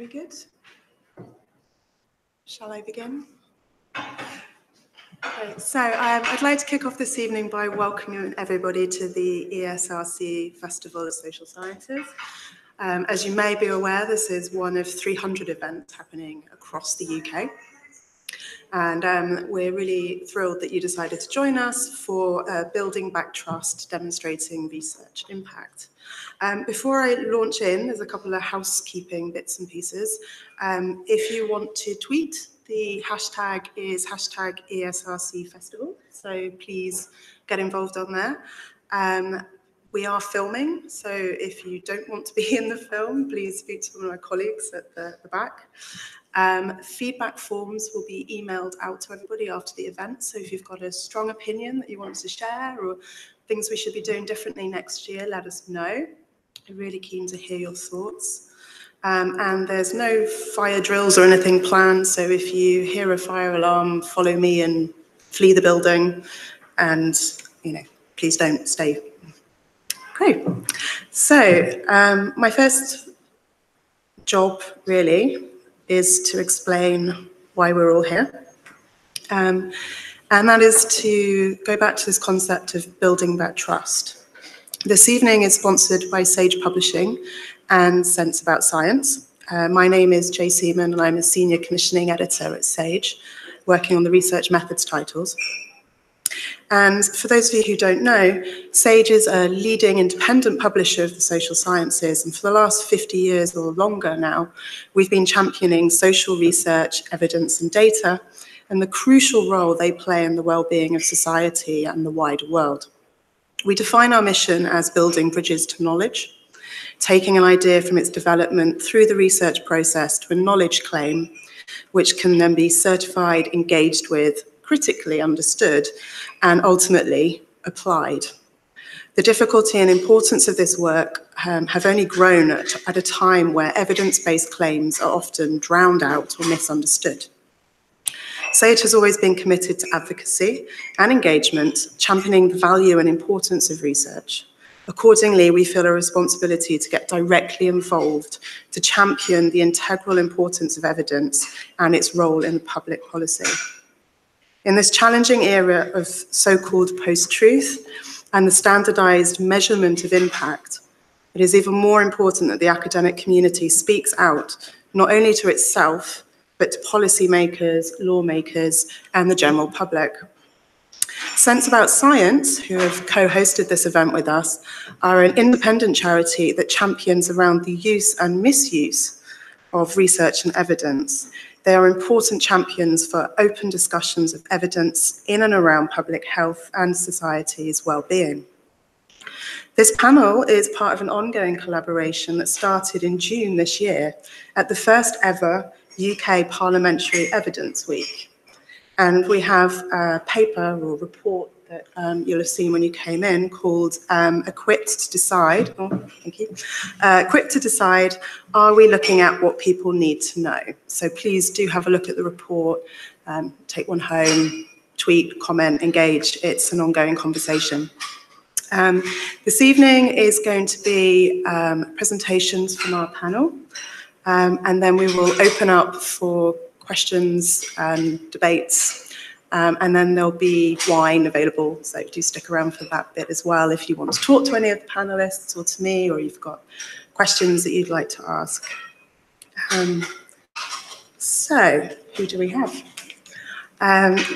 we good? Shall I begin? Okay, so I'd like to kick off this evening by welcoming everybody to the ESRC Festival of Social Sciences. As you may be aware, this is one of 300 events happening across the UK. And we're really thrilled that you decided to join us for Building Back Trust, Demonstrating Research Impact. Before I launch in, there's a couple of housekeeping bits and pieces. If you want to tweet, the hashtag is hashtag ESRC Festival, so please get involved on there. We are filming, so if you don't want to be in the film, please speak to one of my colleagues at the back. Feedback forms will be emailed out to everybody after the event, so if you've got a strong opinion that you want to share or things we should be doing differently next year, let us know. I'm really keen to hear your thoughts. And there's no fire drills or anything planned, so if you hear a fire alarm, follow me and flee the building, and please don't stay. Okay, so my first job really is to explain why we're all here. And that is to go back to this concept of building that trust. This evening is sponsored by Sage Publishing and Sense About Science. My name is Jay Seaman and I'm a senior commissioning editor at Sage, working on the research methods titles. And for those of you who don't know, Sage is a leading independent publisher of the social sciences, and for the last 50 years or longer now, we've been championing social research, evidence and data, and the crucial role they play in the well-being of society and the wider world. We define our mission as building bridges to knowledge, taking an idea from its development through the research process to a knowledge claim, which can then be certified, engaged with, critically understood, and ultimately applied. The difficulty and importance of this work have only grown at a time where evidence-based claims are often drowned out or misunderstood. Sage has always been committed to advocacy and engagement, championing the value and importance of research. Accordingly, we feel a responsibility to get directly involved to champion the integral importance of evidence and its role in public policy. In this challenging era of so-called post-truth and the standardized measurement of impact, it is even more important that the academic community speaks out, not only to itself, but to policymakers, lawmakers, and the general public. Sense About Science, who have co-hosted this event with us, are an independent charity that champions around the use and misuse of research and evidence. They are important champions for open discussions of evidence in and around public health and society's well-being. This panel is part of an ongoing collaboration that started in June this year at the first ever UK Parliamentary Evidence Week. And we have a paper or report that you'll have seen when you came in called Equipped to Decide, Equipped to Decide, are we looking at what people need to know? So please do have a look at the report, take one home, tweet, comment, engage. It's an ongoing conversation. This evening is going to be presentations from our panel, and then we will open up for questions and debates. And then there'll be wine available, so do stick around for that bit as well if you want to talk to any of the panelists or to me, or you've got questions that you'd like to ask. So, who do we have?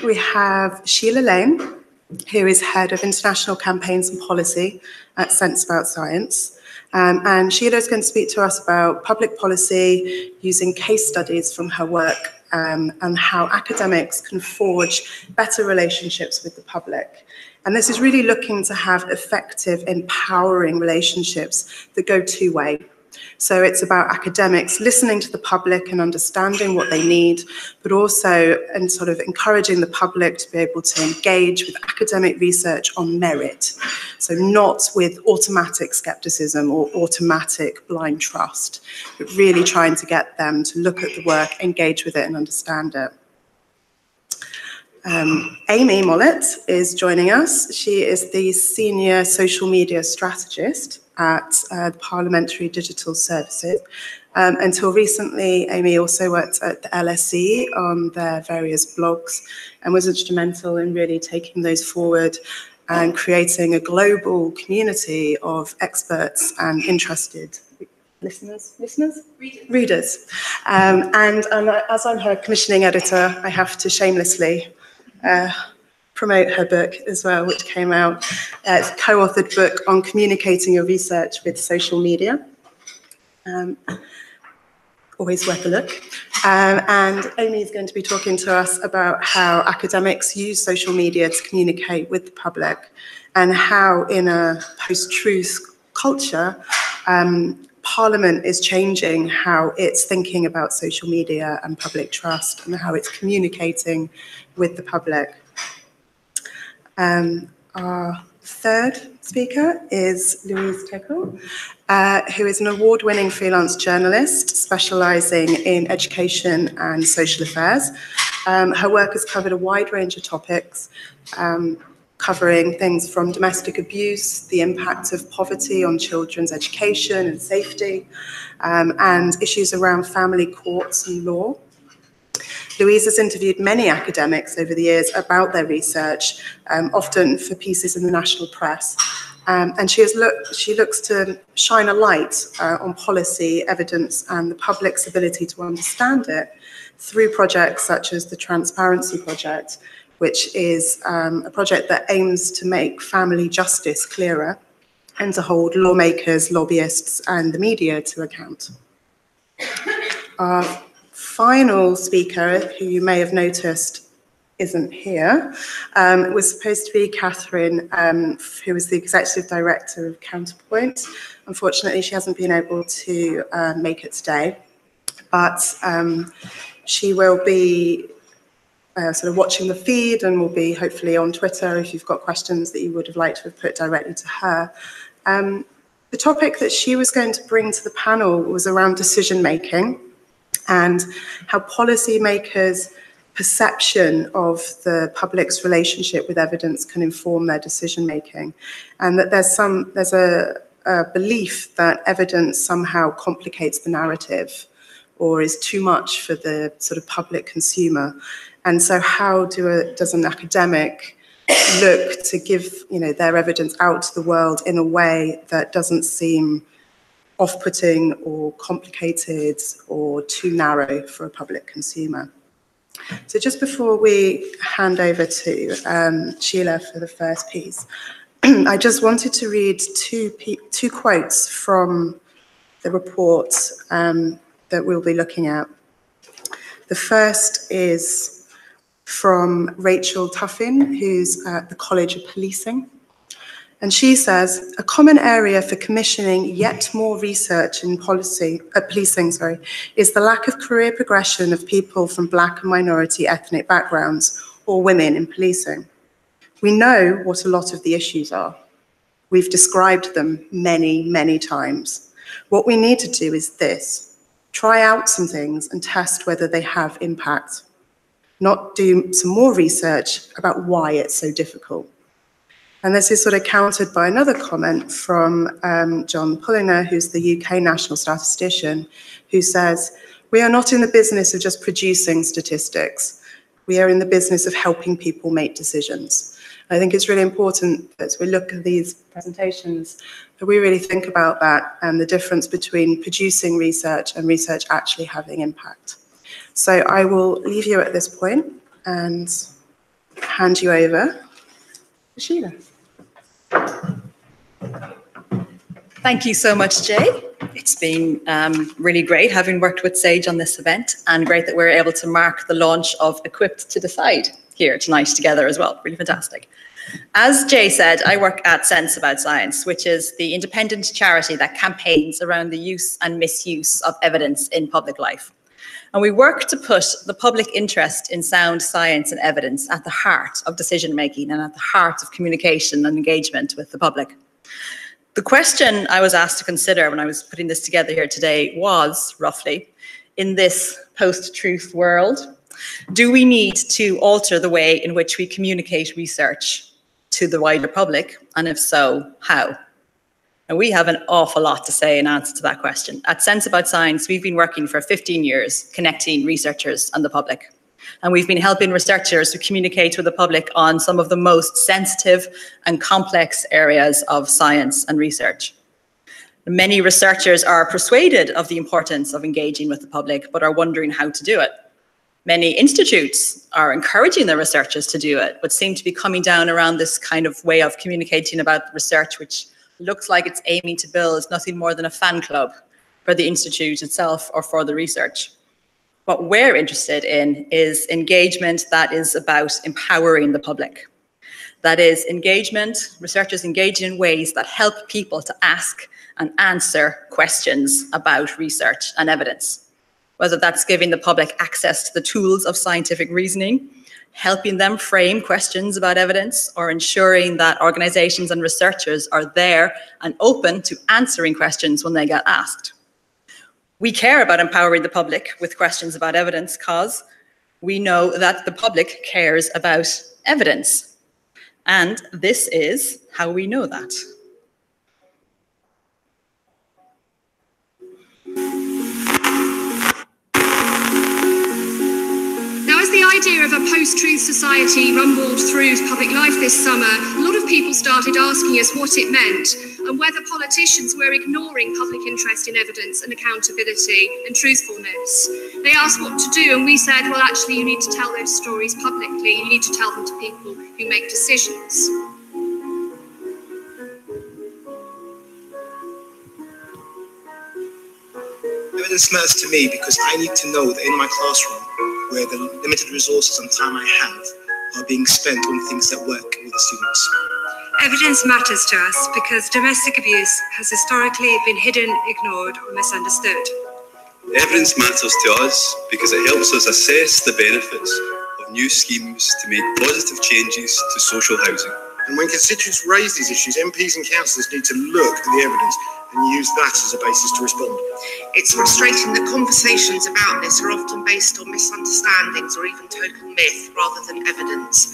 We have Sheila Lane, who is Head of International Campaigns and Policy at Sense About Science. And Sheila is going to speak to us about public policy using case studies from her work and how academics can forge better relationships with the public. And this is really looking to have effective, empowering relationships that go two-way. So it's about academics listening to the public and understanding what they need, but also and sort of encouraging the public to be able to engage with academic research on merit. So not with automatic skepticism or automatic blind trust, but really trying to get them to look at the work, engage with it and understand it. Amy Mullet is joining us. She is the Senior Social Media Strategist at the Parliamentary Digital Services. Until recently, Amy also worked at the LSE on their various blogs and was instrumental in really taking those forward and creating a global community of experts and interested readers. As I'm her commissioning editor, I have to shamelessly promote her book as well, which came out. It's a co-authored book on communicating your research with social media. Always worth a look. And Amy is going to be talking to us about how academics use social media to communicate with the public, and how in a post-truth culture, Parliament is changing how it's thinking about social media and public trust, and how it's communicating with the public. Our third speaker is Louisa Tickle, who is an award-winning freelance journalist specialising in education and social affairs. Her work has covered a wide range of topics, covering things from domestic abuse, the impact of poverty on children's education and safety, and issues around family courts and law. Louise has interviewed many academics over the years about their research, often for pieces in the national press. And she looks to shine a light on policy, evidence, and the public's ability to understand it through projects such as the Transparency Project, which is a project that aims to make family justice clearer and to hold lawmakers, lobbyists, and the media to account. Our final speaker, who you may have noticed isn't here, was supposed to be Catherine, who was the Executive Director of Counterpoint. Unfortunately, she hasn't been able to make it today, but she will be sort of watching the feed and will be hopefully on Twitter if you've got questions that you would have liked to have put directly to her. The topic that she was going to bring to the panel was around decision-making and how policymakers' perception of the public's relationship with evidence can inform their decision-making, and that there's a belief that evidence somehow complicates the narrative or is too much for the sort of public consumer. And so how does an academic look to give their evidence out to the world in a way that doesn't seem off-putting or complicated or too narrow for a public consumer? So just before we hand over to Sheila for the first piece, I just wanted to read two quotes from the report that we'll be looking at. The first is from Rachel Tuffin, who's at the College of Policing. And she says, a common area for commissioning yet more research in policing is the lack of career progression of people from Black and minority ethnic backgrounds or women in policing. We know what a lot of the issues are. We've described them many, many times. What we need to do is this: try out some things and test whether they have impact, not do some more research about why it's so difficult. And this is sort of countered by another comment from John Pullinger, who's the UK national statistician, who says, we are not in the business of just producing statistics. We are in the business of helping people make decisions. I think it's really important as we look at these presentations that we really think about that and the difference between producing research and research actually having impact. So I will leave you at this point and hand you over to Sheila. Thank you so much, Jay. It's been really great having worked with Sage on this event, and great that we're able to mark the launch of Equipped to Decide here tonight together as well. Really fantastic. As Jay said, I work at Sense About Science, which is the independent charity that campaigns around the use and misuse of evidence in public life. And we work to put the public interest in sound science and evidence at the heart of decision-making and at the heart of communication and engagement with the public. The question I was asked to consider when I was putting this together here today was, roughly, in this post-truth world, do we need to alter the way in which we communicate research to the wider public? And if so, how? And we have an awful lot to say in answer to that question. At Sense About Science, we've been working for 15 years connecting researchers and the public. And we've been helping researchers to communicate with the public on some of the most sensitive and complex areas of science and research. Many researchers are persuaded of the importance of engaging with the public, but are wondering how to do it. Many institutes are encouraging their researchers to do it, but seem to be coming down around this kind of way of communicating about research, which looks like it's aiming to build nothing more than a fan club for the institute itself or for the research. What we're interested in is engagement that is about empowering the public. That is engagement, researchers engaging in ways that help people to ask and answer questions about research and evidence. Whether that's giving the public access to the tools of scientific reasoning, helping them frame questions about evidence, or ensuring that organizations and researchers are there and open to answering questions when they get asked. We care about empowering the public with questions about evidence because we know that the public cares about evidence. And this is how we know that. The idea of a post-truth society rumbled through public life this summer, a lot of people started asking us what it meant and whether politicians were ignoring public interest in evidence and accountability and truthfulness. They asked what to do, and we said, well, actually, you need to tell those stories publicly. You need to tell them to people who make decisions. Evidence matters to me because I need to know that in my classroom, where the limited resources and time I have are being spent on things that work with the students. Evidence matters to us because domestic abuse has historically been hidden, ignored, or misunderstood. Evidence matters to us because it helps us assess the benefits of new schemes to make positive changes to social housing. And when constituents raise these issues, MPs and councillors need to look at the evidence and use that as a basis to respond. It's frustrating that conversations about this are often based on misunderstandings or even total myth rather than evidence.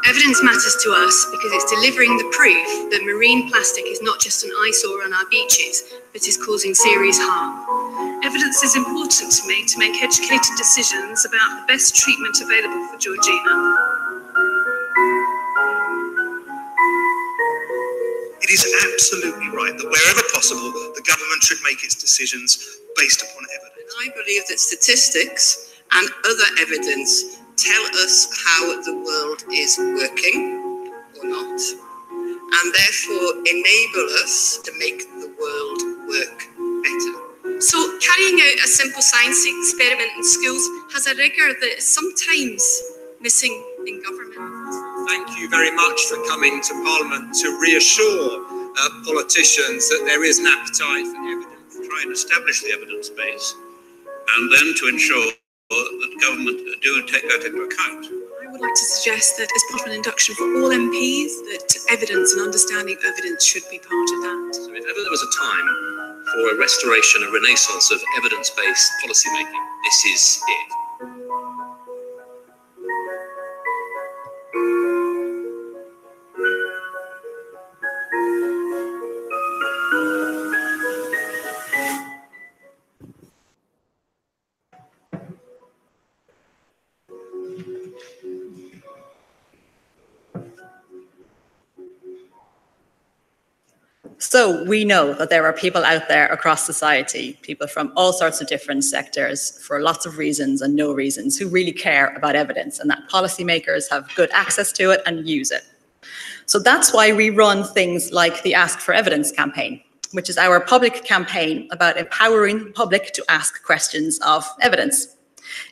Evidence matters to us because it's delivering the proof that marine plastic is not just an eyesore on our beaches, but is causing serious harm. Evidence is important to me to make educated decisions about the best treatment available for Georgina. It is absolutely right that wherever possible, the government should make its decisions based upon evidence. I believe that statistics and other evidence tell us how the world is working or not, and therefore enable us to make the world work better. So carrying out a simple science experiment in schools has a rigour that is sometimes missing in government. Thank you very much for coming to Parliament to reassure politicians that there is an appetite for evidence. Try and establish the evidence base, and then to ensure that government do take that into account. I would like to suggest that as part of an induction for all MPs, that evidence and understanding evidence should be part of that. So if ever there was a time for a restoration, a renaissance of evidence-based policy making, this is it. So we know that there are people out there across society, people from all sorts of different sectors for lots of reasons and no reasons, who really care about evidence, and that policymakers have good access to it and use it. So that's why we run things like the Ask for Evidence campaign, which is our public campaign about empowering the public to ask questions of evidence.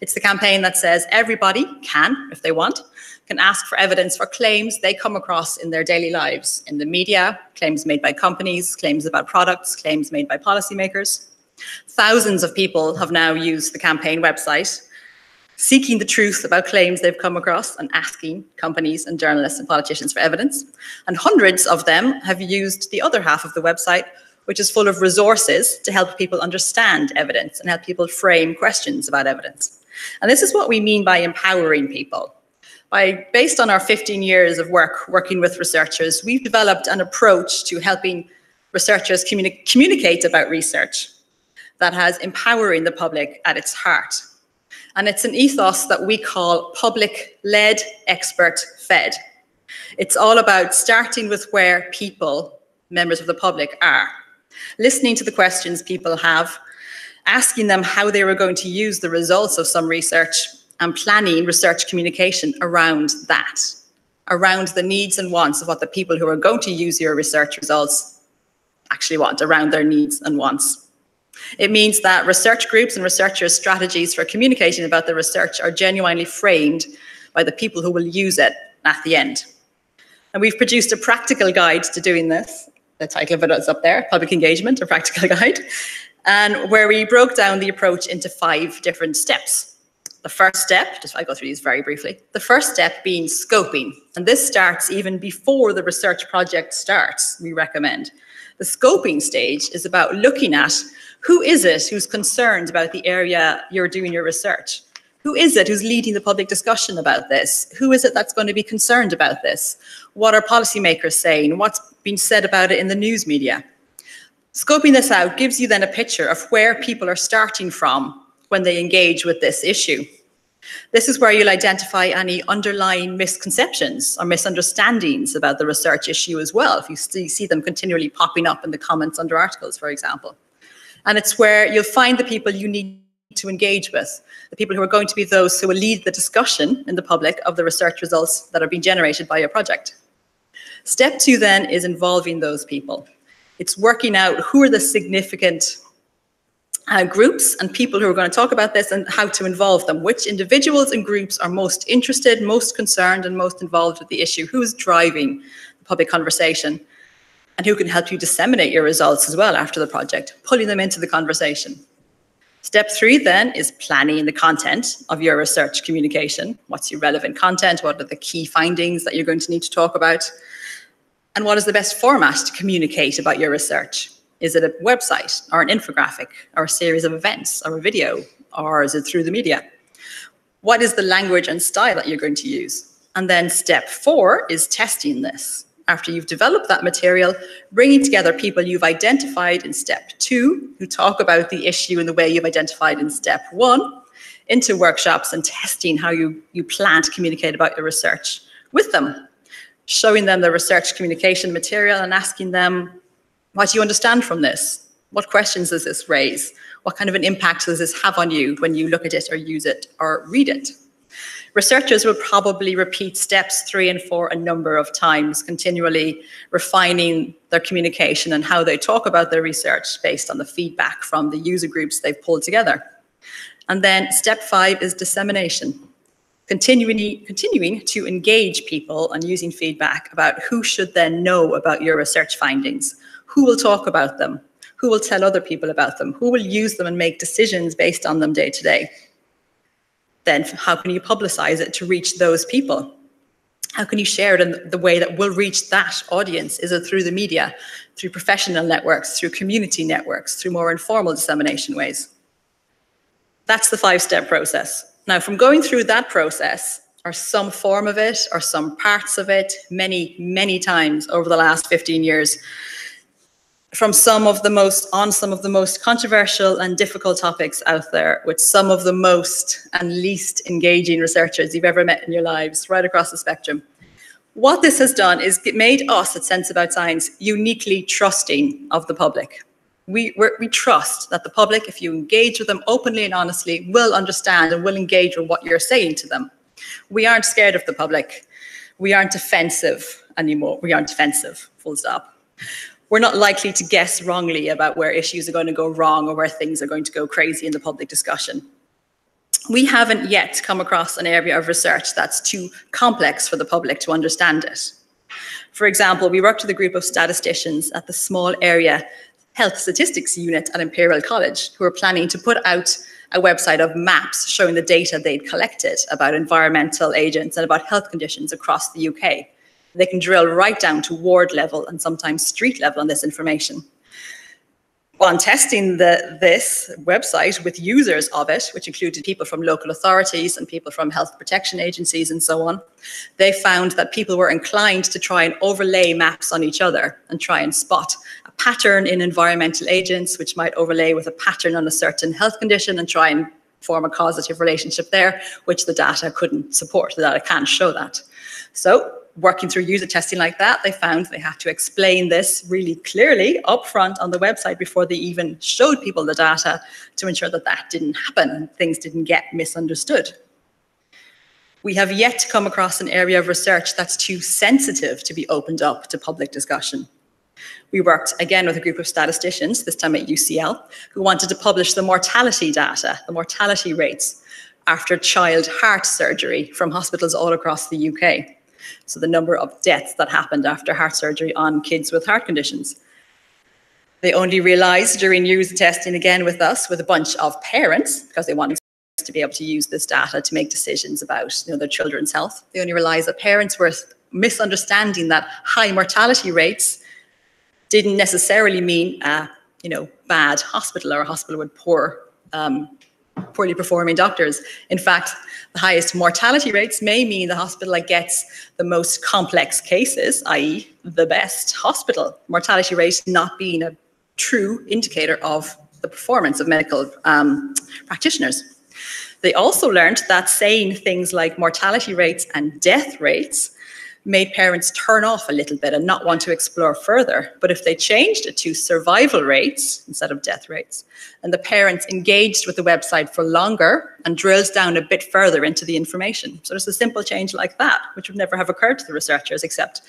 It's the campaign that says everybody can, if they want, can ask for evidence for claims they come across in their daily lives, in the media, claims made by companies, claims about products, claims made by policymakers. Thousands of people have now used the campaign website, seeking the truth about claims they've come across and asking companies and journalists and politicians for evidence. And hundreds of them have used the other half of the website, which is full of resources to help people understand evidence and help people frame questions about evidence. And this is what we mean by empowering people. Based on our 15 years of working with researchers, we've developed an approach to helping Researchers communicate about research that has empowering the public at its heart. And it's an ethos that we call public-led, expert-fed. It's all about starting with where people, members of the public, are, listening to the questions people have, asking them how they were going to use the results of some research, and planning research communication around that, around the needs and wants of what the people who are going to use your research results actually want, around their needs and wants. It means that research groups and researchers' strategies for communicating about the research are genuinely framed by the people who will use it at the end. And we've produced a practical guide to doing this. The title of it is up there, Public Engagement, a Practical Guide, and where we broke down the approach into 5 different steps. The first step, I'll go through these very briefly. The first step being scoping, and this starts even before the research project starts, we recommend. The scoping stage is about looking at who is it who's concerned about the area you're doing your research? Who is it who's leading the public discussion about this? Who is it that's going to be concerned about this? What are policymakers saying? What's being said about it in the news media? Scoping this out gives you then a picture of where people are starting from when they engage with this issue. This is where you'll identify any underlying misconceptions or misunderstandings about the research issue as well, if you see them continually popping up in the comments under articles, for example. And it's where you'll find the people you need to engage with, the people who are going to be those who will lead the discussion in the public of the research results that are being generated by your project. Step 2 then is involving those people. It's working out who are the significant groups and people who are going to talk about this and how to involve them. Which individuals and groups are most interested, most concerned, and most involved with the issue? Who is driving the public conversation? And who can help you disseminate your results as well after the project, pulling them into the conversation. Step 3 then is planning the content of your research communication. What's your relevant content? What are the key findings that you're going to need to talk about? And what is the best format to communicate about your research? Is it a website or an infographic or a series of events or a video, or is it through the media? What is the language and style that you're going to use? And then step 4 is testing this. After you've developed that material, bringing together people you've identified in step 2 who talk about the issue in the way you've identified in step 1 into workshops and testing how you plan to communicate about your research with them, showing them the research communication material and asking them, what do you understand from this? What questions does this raise? What kind of an impact does this have on you when you look at it or use it or read it? Researchers will probably repeat steps 3 and 4 a number of times, continually refining their communication and how they talk about their research based on the feedback from the user groups they've pulled together. And then step 5 is dissemination. Continuing to engage people and using feedback about who should then know about your research findings, who will talk about them, who will tell other people about them, who will use them and make decisions based on them day to day. Then how can you publicize it to reach those people? How can you share it in the way that will reach that audience? Is it through the media, through professional networks, through community networks, through more informal dissemination ways? That's the 5-step process. Now, from going through that process, or some form of it, or some parts of it, many, many times over the last 15 years, from some of the most controversial and difficult topics out there, with some of the most and least engaging researchers you've ever met in your lives, right across the spectrum. What this has done is it made us at Sense About Science uniquely trusting of the public. We trust that the public, if you engage with them openly and honestly, will understand and will engage with what you're saying to them. We aren't scared of the public. We aren't defensive anymore. We aren't defensive, full stop. We're not likely to guess wrongly about where issues are going to go wrong or where things are going to go crazy in the public discussion. We haven't yet come across an area of research that's too complex for the public to understand it. For example, we worked with a group of statisticians at the small area health statistics unit at Imperial College who are planning to put out a website of maps showing the data they'd collected about environmental agents and about health conditions across the UK. They can drill right down to ward level and sometimes street level on this information. On testing this website with users of it, which included people from local authorities and people from health protection agencies and so on, they found that people were inclined to try and overlay maps on each other and try and spot a pattern in environmental agents, which might overlay with a pattern on a certain health condition and try and form a causative relationship there, which the data couldn't support. The data can't show that. So working through user testing like that, they found they had to explain this really clearly upfront on the website before they even showed people the data to ensure that that didn't happen and things didn't get misunderstood. We have yet to come across an area of research that's too sensitive to be opened up to public discussion. We worked again with a group of statisticians, this time at UCL, who wanted to publish the mortality data, the mortality rates after child heart surgery from hospitals all across the UK. So the number of deaths that happened after heart surgery on kids with heart conditions. They only realized during user testing again with us, with a bunch of parents, because they wanted to be able to use this data to make decisions about their children's health. They only realized that parents were misunderstanding that high mortality rates didn't necessarily mean a bad hospital or a hospital with poorly performing doctors. In fact, the highest mortality rates may mean the hospital that gets the most complex cases, i.e. the best hospital. Mortality rate not being a true indicator of the performance of medical practitioners. They also learned that saying things like mortality rates and death rates made parents turn off a little bit and not want to explore further. But if they changed it to survival rates instead of death rates, and the parents engaged with the website for longer and drilled down a bit further into the information. So there's a simple change like that, which would never have occurred to the researchers, except,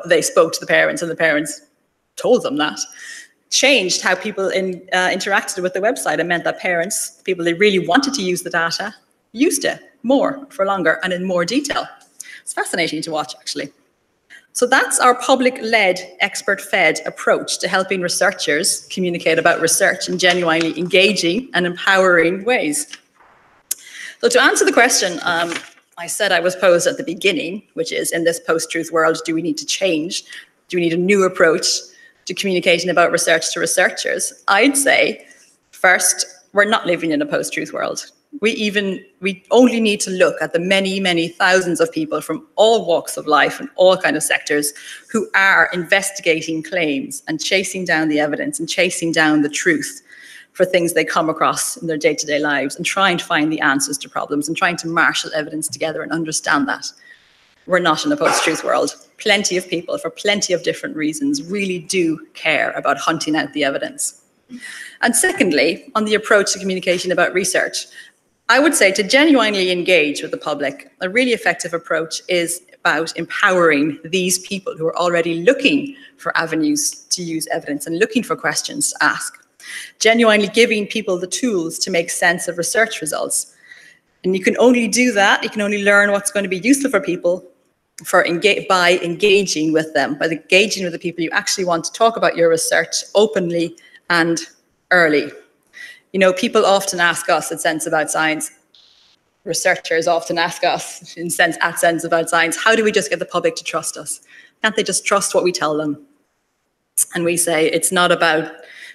they spoke to the parents and the parents told them that. Changed how people interacted with the website and meant that parents, people they really wanted to use the data, used it more for longer and in more detail. It's fascinating to watch, actually. So that's our public-led, expert-fed approach to helping researchers communicate about research in genuinely engaging and empowering ways. So to answer the question I said I was posed at the beginning, which is, in this post-truth world, do we need to change? Do we need a new approach to communicating about research to researchers? I'd say, first, we're not living in a post-truth world. We only need to look at the many, many thousands of people from all walks of life and all kinds of sectors who are investigating claims and chasing down the evidence and chasing down the truth for things they come across in their day-to-day lives and trying to find the answers to problems and trying to marshal evidence together and understand that. We're not in a post-truth world. Plenty of people, for plenty of different reasons, really do care about hunting out the evidence. And secondly, on the approach to communication about research, I would say to genuinely engage with the public, a really effective approach is about empowering these people who are already looking for avenues to use evidence and looking for questions to ask. Genuinely giving people the tools to make sense of research results. And you can only do that, you can only learn what's going to be useful for people by engaging with them, by engaging with the people you actually want to talk about your research openly and early. People often ask us at Sense About Science, researchers often ask us at Sense About Science, how do we just get the public to trust us? Can't they just trust what we tell them? And we say, it's not about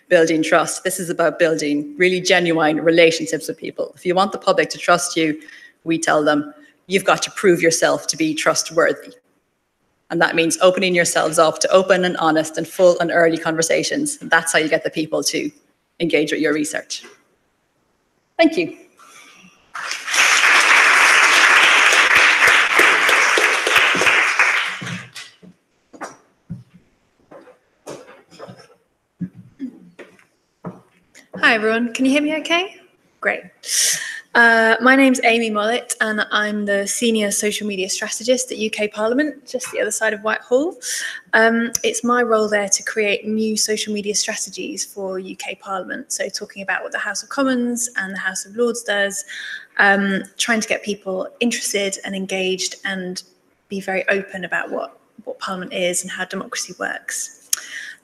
building trust. This is about building really genuine relationships with people. If you want the public to trust you, we tell them, you've got to prove yourself to be trustworthy. And that means opening yourselves up to open and honest and full and early conversations. And that's how you get the people to engage with your research. Thank you. Hi everyone, can you hear me okay? Great. My name's Amy Mullet and I'm the Senior Social Media Strategist at UK Parliament, just the other side of Whitehall. It's my role there to create new social media strategies for UK Parliament, so talking about what the House of Commons and the House of Lords does, trying to get people interested and engaged and be very open about what Parliament is and how democracy works.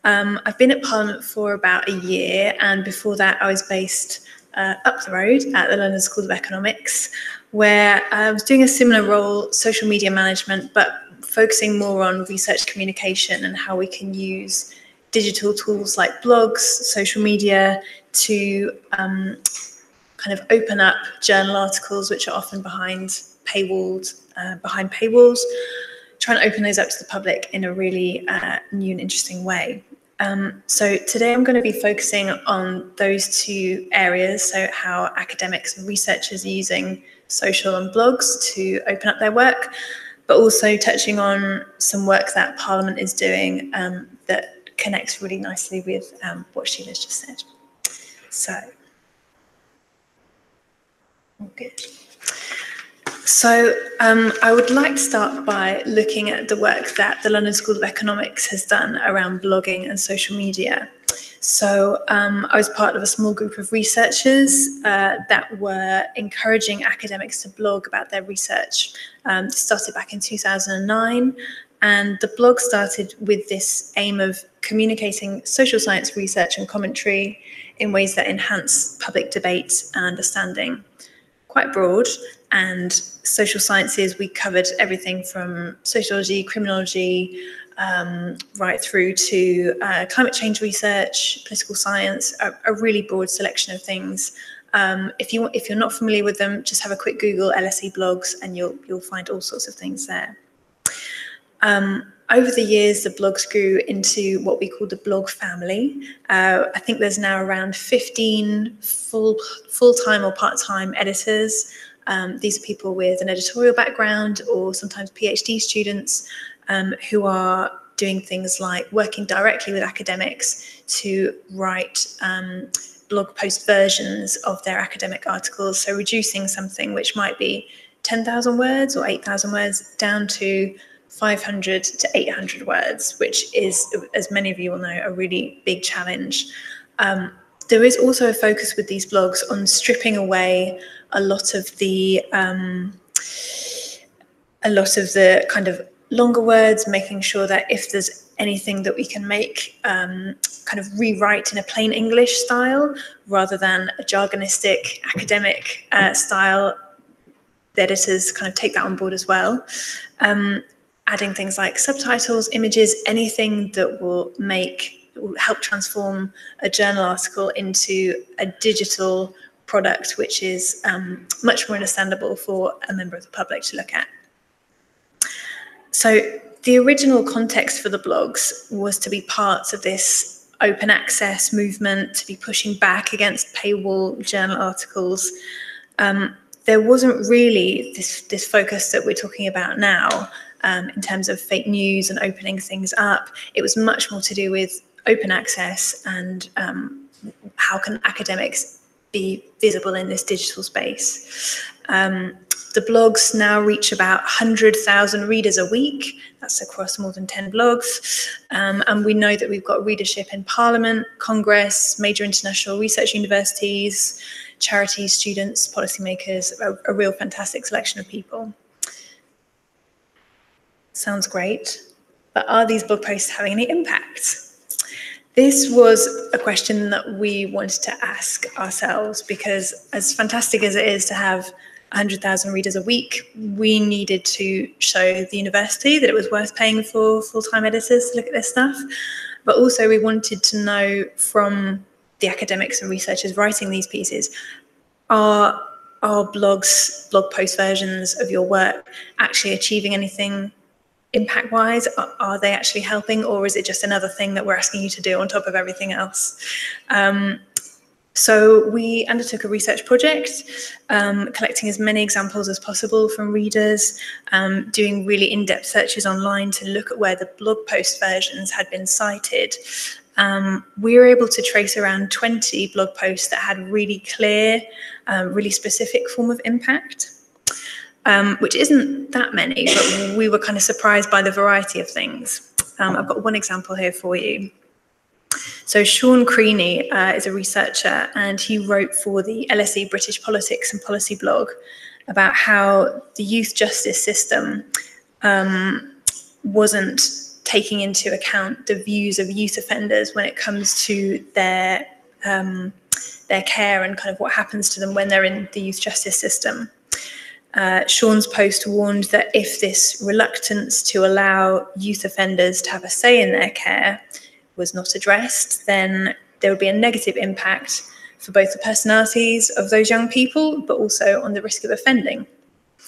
I've been at Parliament for about a year, and before that I was based up the road at the London School of Economics, where I was doing a similar role, social media management, but focusing more on research communication and how we can use digital tools like blogs, social media to kind of open up journal articles, which are often behind paywalls, try and open those up to the public in a really new and interesting way. So today I'm going to be focusing on those two areas, so how academics and researchers are using social and blogs to open up their work, but also touching on some work that Parliament is doing that connects really nicely with what Sheila's just said. So, good. So I would like to start by looking at the work that the London School of Economics has done around blogging and social media. So I was part of a small group of researchers that were encouraging academics to blog about their research. This started back in 2009, and the blog started with this aim of communicating social science research and commentary in ways that enhance public debate and understanding. Quite broad, and social sciences, we covered everything from sociology, criminology, right through to climate change research, political science, a really broad selection of things. If you're not familiar with them, just have a quick Google LSE blogs and you'll find all sorts of things there. Over the years, the blogs grew into what we call the blog family. I think there's now around 15 full-time or part-time editors. These are people with an editorial background or sometimes PhD students who are doing things like working directly with academics to write blog post versions of their academic articles. So reducing something which might be 10,000 words or 8,000 words down to 500 to 800 words, which is, as many of you will know, a really big challenge. There is also a focus with these blogs on stripping away a lot of the kind of longer words, making sure that if there's anything that we can make kind of rewrite in a plain English style rather than a jargonistic academic style, the editors kind of take that on board as well. Adding things like subtitles, images, anything that will help transform a journal article into a digital product, which is much more understandable for a member of the public to look at. So the original context for the blogs was to be parts of this open access movement, to be pushing back against paywall journal articles. There wasn't really this focus that we're talking about now in terms of fake news and opening things up. It was much more to do with open access and how can academics be visible in this digital space. The blogs now reach about 100,000 readers a week. That's across more than 10 blogs. And we know that we've got readership in Parliament, Congress, major international research universities, charities, students, policymakers, a real fantastic selection of people. Sounds great, but are these blog posts having any impact? This was a question that we wanted to ask ourselves, because as fantastic as it is to have 100,000 readers a week, we needed to show the university that it was worth paying for full-time editors to look at this stuff. But also we wanted to know from the academics and researchers writing these pieces, are blog post versions of your work actually achieving anything impact-wise? Are they actually helping, or is it just another thing that we're asking you to do on top of everything else? So we undertook a research project, collecting as many examples as possible from readers, doing really in-depth searches online to look at where the blog post versions had been cited. We were able to trace around 20 blog posts that had really clear, really specific form of impact. Which isn't that many, but we were kind of surprised by the variety of things. I've got one example here for you. So Sean Creaney is a researcher, and he wrote for the LSE British Politics and Policy blog about how the youth justice system wasn't taking into account the views of youth offenders when it comes to their care and kind of what happens to them when they're in the youth justice system. Sean's post warned that if this reluctance to allow youth offenders to have a say in their care was not addressed, then there would be a negative impact for both the personalities of those young people, but also on the risk of offending.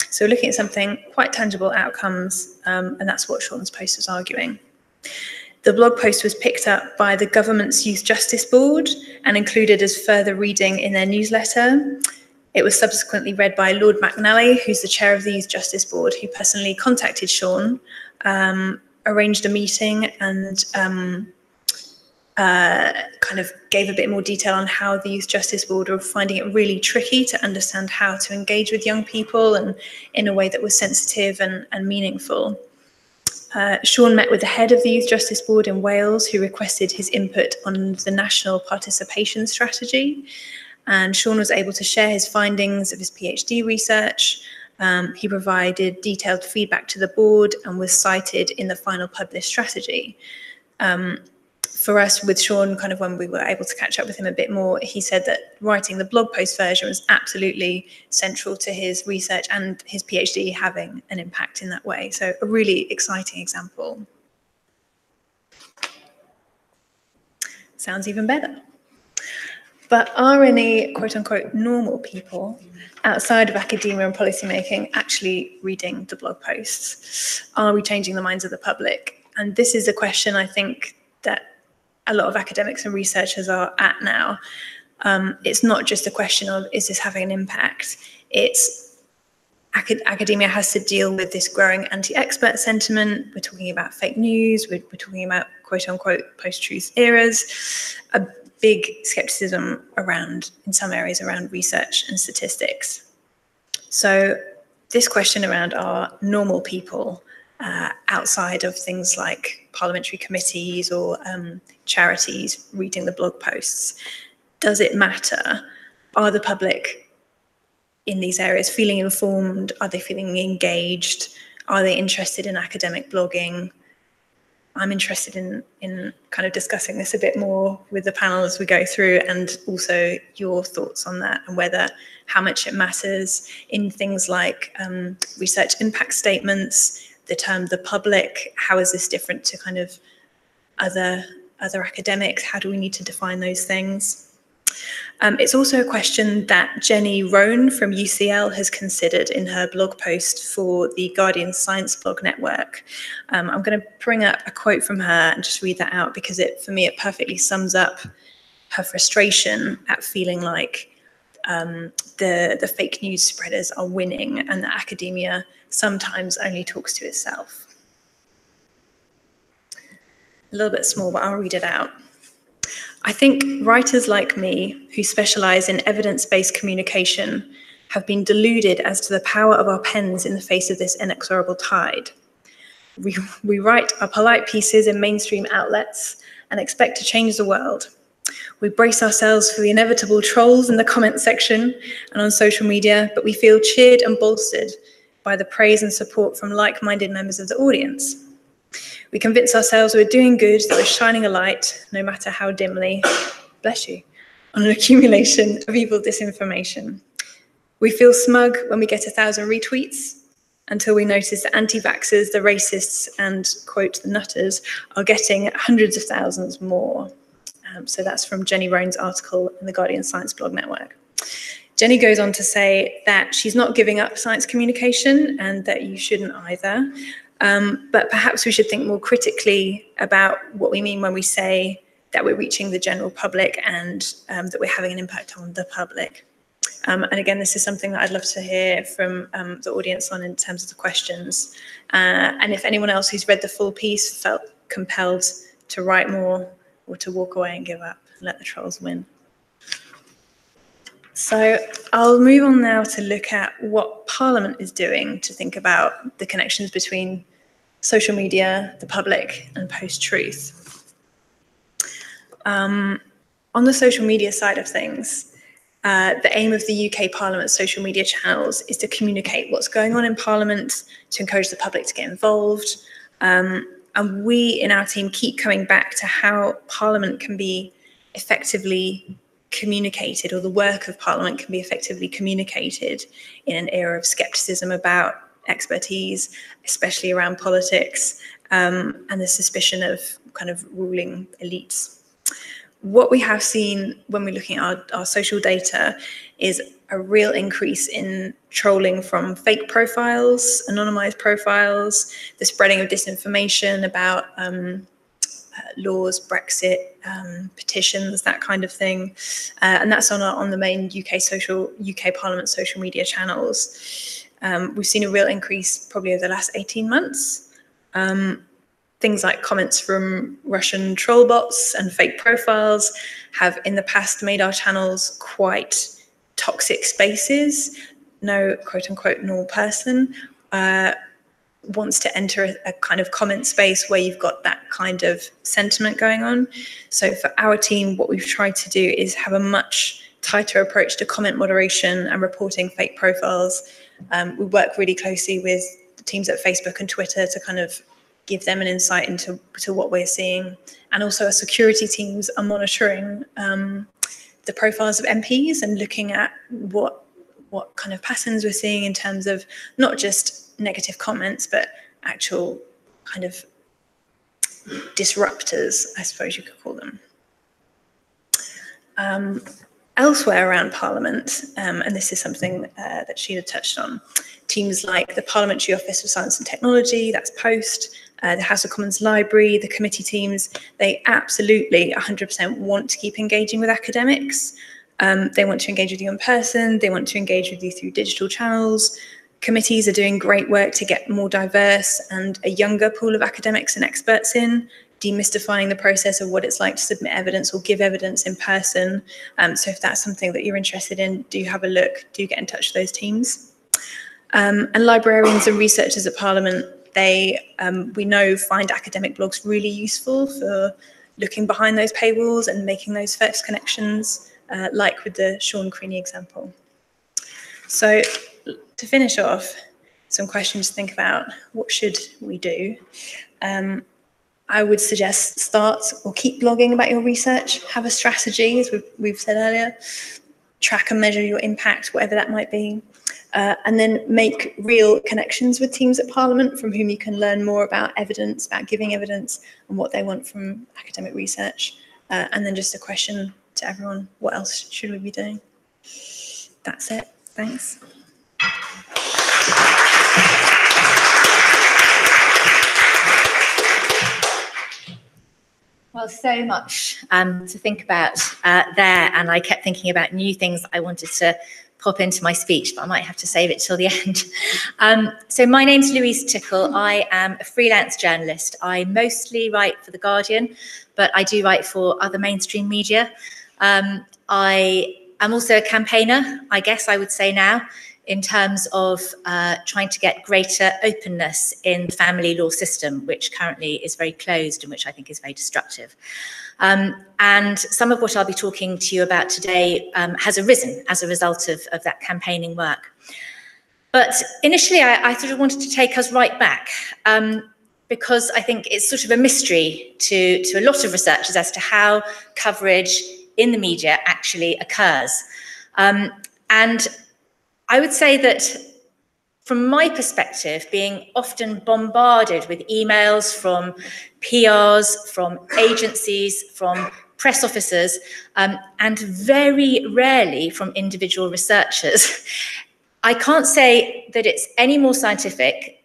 So looking at something quite tangible outcomes, and that's what Sean's post was arguing. The blog post was picked up by the government's Youth Justice Board and included as further reading in their newsletter. It was subsequently read by Lord McNally, who's the chair of the Youth Justice Board, who personally contacted Sean, arranged a meeting, and kind of gave a bit more detail on how the Youth Justice Board were finding it really tricky to understand how to engage with young people and in a way that was sensitive and meaningful. Sean met with the head of the Youth Justice Board in Wales, who requested his input on the national participation strategy. And Sean was able to share his findings of his PhD research. He provided detailed feedback to the board and was cited in the final published strategy. For us, with Sean, kind of when we were able to catch up with him a bit more, he said that writing the blog post version was absolutely central to his research and his PhD having an impact in that way. So a really exciting example. Sounds even better. But are any quote unquote normal people outside of academia and policymaking actually reading the blog posts? Are we changing the minds of the public? And this is a question I think that a lot of academics and researchers are at now. It's not just a question of, is this having an impact? It's academia has to deal with this growing anti-expert sentiment. We're talking about fake news. We're talking about quote unquote post-truth eras, a big skepticism around, in some areas, around research and statistics. So this question around are normal people outside of things like parliamentary committees or charities reading the blog posts, does it matter? Are the public in these areas feeling informed? Are they feeling engaged? Are they interested in academic blogging? I'm interested in kind of discussing this a bit more with the panel as we go through, and also your thoughts on that and whether how much it matters in things like research impact statements, the term the public, how is this different to kind of other academics? How do we need to define those things? It's also a question that Jenny Rohn from UCL has considered in her blog post for the Guardian Science blog network. I'm going to bring up a quote from her and just read that out because for me, it perfectly sums up her frustration at feeling like the fake news spreaders are winning and that academia sometimes only talks to itself. A little bit small, but I'll read it out. I think writers like me who specialize in evidence-based communication have been deluded as to the power of our pens in the face of this inexorable tide. We write our polite pieces in mainstream outlets and expect to change the world. We brace ourselves for the inevitable trolls in the comment section and on social media, but we feel cheered and bolstered by the praise and support from like-minded members of the audience. We convince ourselves we're doing good, that we're shining a light, no matter how dimly, bless you, on an accumulation of evil disinformation. We feel smug when we get 1,000 retweets, until we notice the anti-vaxxers, the racists, and, quote, the nutters, are getting hundreds of thousands more. So that's from Jenny Rohn's article in the Guardian Science blog network. Jenny goes on to say that she's not giving up science communication and that you shouldn't either. But perhaps we should think more critically about what we mean when we say that we're reaching the general public and that we're having an impact on the public. And again, this is something that I'd love to hear from the audience on in terms of the questions. And if anyone else who's read the full piece felt compelled to write more or to walk away and give up and let the trolls win. So I'll move on now to look at what Parliament is doing to think about the connections between social media, the public, and post-truth. On the social media side of things, the aim of the UK Parliament social media channels is to communicate what's going on in Parliament, to encourage the public to get involved. And we in our team keep coming back to how Parliament can be effectively communicated, or the work of Parliament can be effectively communicated in an era of scepticism about expertise, especially around politics, and the suspicion of kind of ruling elites. What we have seen when we're looking at our social data is a real increase in trolling from fake profiles, anonymized profiles, the spreading of disinformation about laws, Brexit, petitions, that kind of thing. And that's on the main UK Parliament social media channels. We've seen a real increase probably over the last 18 months. Things like comments from Russian troll bots and fake profiles have in the past made our channels quite toxic spaces. No quote unquote normal person wants to enter a kind of comment space where you've got that kind of sentiment going on. So for our team, what we've tried to do is have a much tighter approach to comment moderation and reporting fake profiles. We work really closely with the teams at Facebook and Twitter to kind of give them an insight into what we're seeing. And also our security teams are monitoring the profiles of MPs and looking at what kind of patterns we're seeing in terms of not just negative comments, but actual kind of disruptors, I suppose you could call them. Elsewhere around Parliament, and this is something that Sheila touched on, teams like the Parliamentary Office for Science and Technology, that's Post, the House of Commons Library, the committee teams, they absolutely 100% want to keep engaging with academics. They want to engage with you in person, they want to engage with you through digital channels. Committees are doing great work to get more diverse and a younger pool of academics and experts in, demystifying the process of what it's like to submit evidence or give evidence in person. So if that's something that you're interested in, do have a look, do get in touch with those teams. And librarians and researchers at Parliament, they, we know, find academic blogs really useful for looking behind those paywalls and making those first connections, like with the Sean Creaney example. So to finish off, some questions to think about. What should we do? I would suggest start or keep blogging about your research, have a strategy, as we've said earlier, track and measure your impact, whatever that might be, and then make real connections with teams at Parliament from whom you can learn more about evidence, about giving evidence and what they want from academic research. And then just a question to everyone, what else should we be doing? That's it, thanks. Well, so much to think about there, and I kept thinking about new things I wanted to pop into my speech, but I might have to save it till the end. So my name's Louisa Tickle. I am a freelance journalist. I mostly write for The Guardian, but I do write for other mainstream media. I am also a campaigner, I guess I would say now, in terms of trying to get greater openness in the family law system, which currently is very closed and which I think is very destructive. And some of what I'll be talking to you about today has arisen as a result of that campaigning work. But initially, I sort of wanted to take us right back, because I think it's sort of a mystery to a lot of researchers as to how coverage in the media actually occurs. And I would say that from my perspective, being often bombarded with emails from PRs, from agencies, from press officers, and very rarely from individual researchers, I can't say that it's any more scientific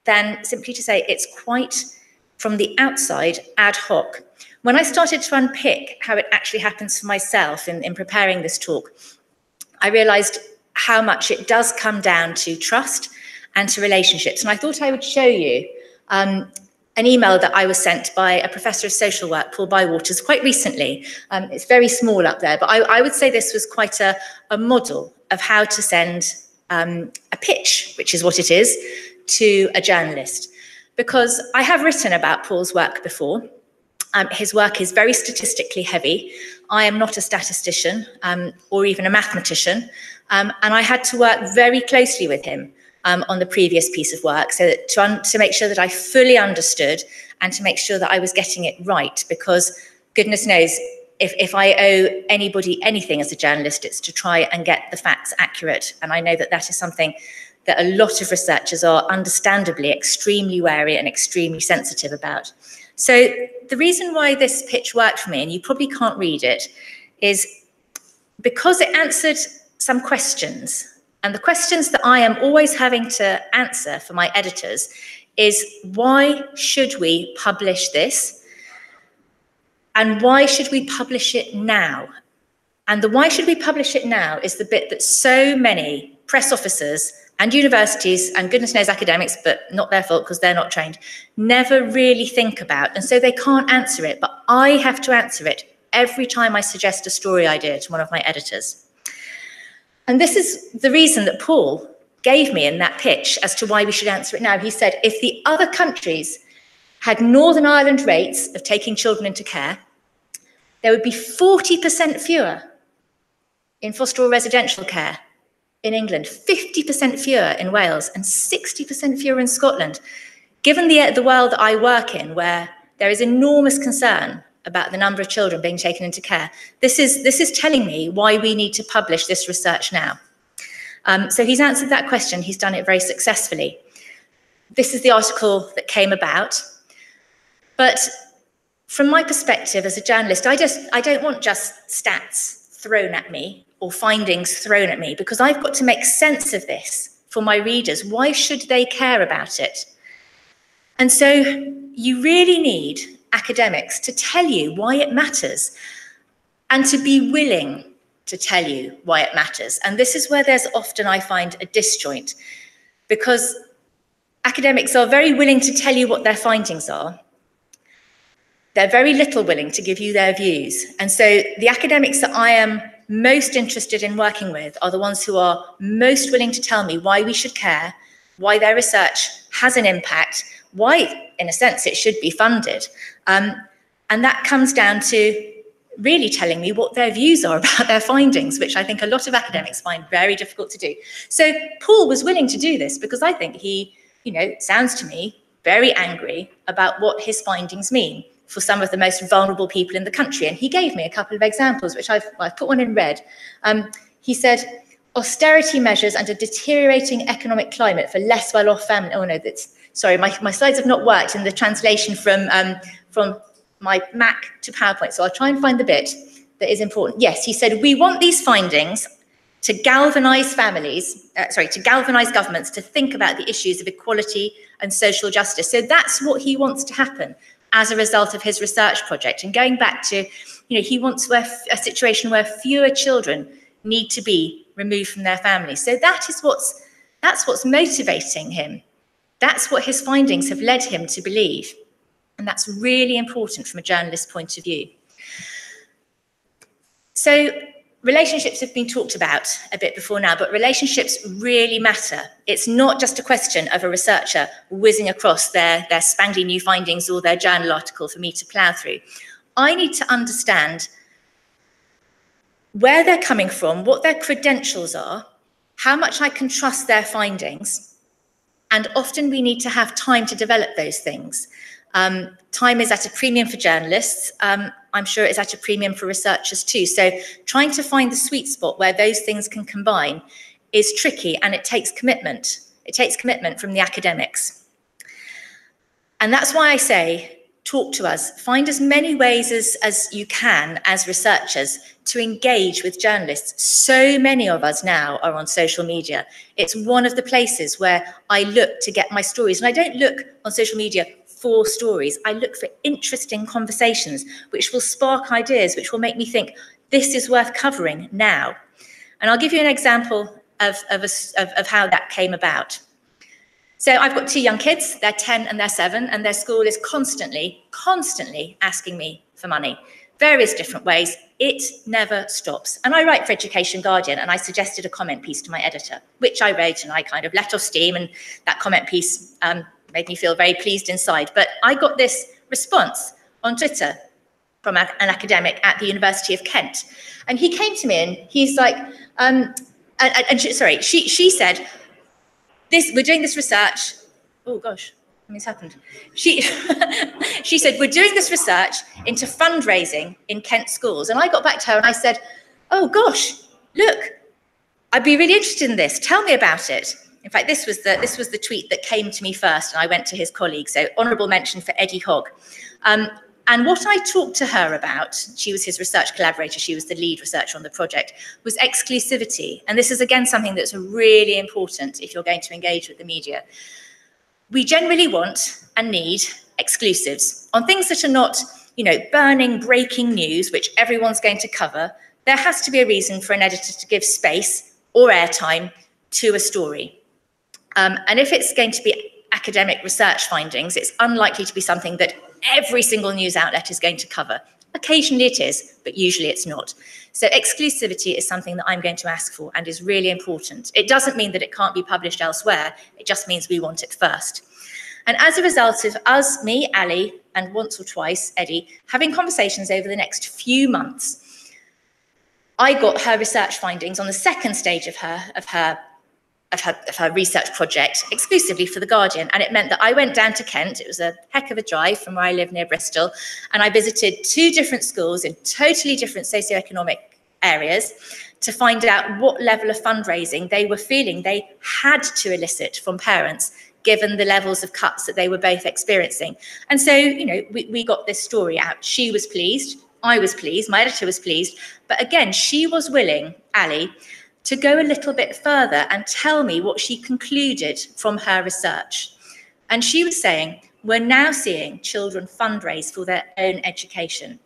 than simply to say it's quite, from the outside, ad hoc. When I started to unpick how it actually happens for myself in preparing this talk, I realized how much it does come down to trust and to relationships. And I thought I would show you an email that I was sent by a professor of social work, Paul Bywaters, quite recently. It's very small up there, but I would say this was quite a model of how to send a pitch, which is what it is, to a journalist. Because I have written about Paul's work before. His work is very statistically heavy. I am not a statistician or even a mathematician. And I had to work very closely with him on the previous piece of work, so that to make sure that I fully understood and to make sure that I was getting it right, because goodness knows, if I owe anybody anything as a journalist, it's to try and get the facts accurate. And I know that that is something that a lot of researchers are understandably extremely wary and extremely sensitive about. So the reason why this pitch worked for me, and you probably can't read it, is because it answered some questions. And the questions that I am always having to answer for my editors is, why should we publish this? And why should we publish it now? And the why should we publish it now is the bit that so many press officers and universities, and goodness knows academics, but not their fault because they're not trained, never really think about. And so they can't answer it, but I have to answer it every time I suggest a story idea to one of my editors. And this is the reason that Paul gave me in that pitch as to why we should answer it now. He said, if the other countries had Northern Ireland rates of taking children into care, there would be 40% fewer in foster or residential care in England, 50% fewer in Wales, and 60% fewer in Scotland. Given the world that I work in, where there is enormous concern about the number of children being taken into care, this is telling me why we need to publish this research now. So he's answered that question. He's done it very successfully. This is the article that came about. But from my perspective as a journalist, I don't want just stats thrown at me or findings thrown at me, because I've got to make sense of this for my readers. Why should they care about it? And so you really need academics to tell you why it matters and to be willing to tell you why it matters. And this is where there's often, I find, a disjoint, because academics are very willing to tell you what their findings are. They're very little willing to give you their views. And so the academics that I am most interested in working with are the ones who are most willing to tell me why we should care, why their research has an impact, why, in a sense, it should be funded. And that comes down to really telling me what their views are about their findings, which I think a lot of academics find very difficult to do. So Paul was willing to do this because I think he, sounds to me very angry about what his findings mean for some of the most vulnerable people in the country. And he gave me a couple of examples, which I've put one in red. He said, austerity measures and a deteriorating economic climate for less well-off families. Oh no, sorry, my slides have not worked in the translation from my Mac to PowerPoint. So I'll try and find the bit that is important. Yes, he said, we want these findings to galvanise governments to think about the issues of equality and social justice. So that's what he wants to happen as a result of his research project. And going back to, he wants a situation where fewer children need to be removed from their families. So that's what's motivating him. That's what his findings have led him to believe. And that's really important from a journalist's point of view. So relationships have been talked about a bit before now, but relationships really matter. It's not just a question of a researcher whizzing across their spangly new findings or their journal article for me to plough through. I need to understand where they're coming from, what their credentials are, how much I can trust their findings, and often we need to have time to develop those things. Time is at a premium for journalists. I'm sure it's at a premium for researchers too. So trying to find the sweet spot where those things can combine is tricky, and it takes commitment. It takes commitment from the academics. And that's why I say, talk to us. Find as many ways as you can as researchers to engage with journalists. So many of us now are on social media. It's one of the places where I look to get my stories. And I don't look on social media for stories. I look for interesting conversations, which will spark ideas, which will make me think, this is worth covering now. And I'll give you an example of how that came about. So I've got two young kids, they're 10 and they're 7, and their school is constantly asking me for money, various different ways. It never stops. And I write for Education Guardian, and I suggested a comment piece to my editor, which I wrote, and I kind of let off steam, and that comment piece made me feel very pleased inside. But I got this response on Twitter from an academic at the University of Kent. And he came to me and he's like, she said, we're doing this research. Oh gosh, something's happened. She said, we're doing this research into fundraising in Kent schools. And I got back to her and I said, oh gosh, look, I'd be really interested in this. Tell me about it. In fact, this was the tweet that came to me first, and I went to his colleague. So honourable mention for Eddie Hogg. And what I talked to her about, she was his research collaborator, she was the lead researcher on the project, was exclusivity. And this is, again, something that's really important if you're going to engage with the media. We generally want and need exclusives on things that are not burning breaking news, which everyone's going to cover, there has to be a reason for an editor to give space or airtime to a story. And if it's going to be academic research findings, it's unlikely to be something that every single news outlet is going to cover. Occasionally it is, but usually it's not. So exclusivity is something that I'm going to ask for and is really important. It doesn't mean that it can't be published elsewhere. It just means we want it first. And as a result of us, me, Ali, and once or twice, Eddie, having conversations over the next few months, I got her research findings on the second stage of her research project exclusively for The Guardian. And it meant that I went down to Kent. It was a heck of a drive from where I live near Bristol. And I visited 2 different schools in totally different socioeconomic areas to find out what level of fundraising they were feeling they had to elicit from parents, given the levels of cuts that they were both experiencing. And so, we got this story out. She was pleased. I was pleased. My editor was pleased. But again, she was willing, Ali, to go a little bit further and tell me what she concluded from her research. And she was saying, we're now seeing children fundraise for their own education.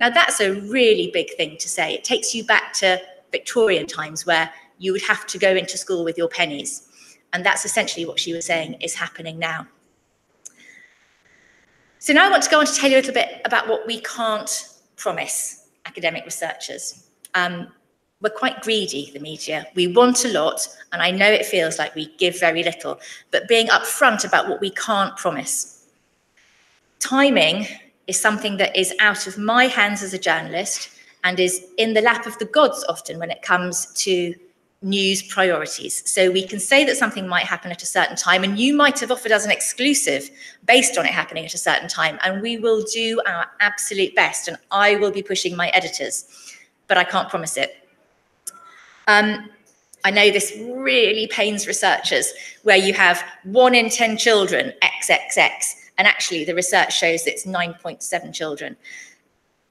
Now, that's a really big thing to say. It takes you back to Victorian times where you would have to go into school with your pennies. And that's essentially what she was saying is happening now. So now I want to go on to tell you a little bit about what we can't promise academic researchers. We're quite greedy, the media. We want a lot, and I know it feels like we give very little, but being upfront about what we can't promise. Timing is something that is out of my hands as a journalist and is in the lap of the gods often when it comes to news priorities. So we can say that something might happen at a certain time, and you might have offered us an exclusive based on it happening at a certain time, and we will do our absolute best, and I will be pushing my editors, but I can't promise it. I know this really pains researchers where you have 1 in 10 children, XXX, and actually the research shows it's 9.7 children.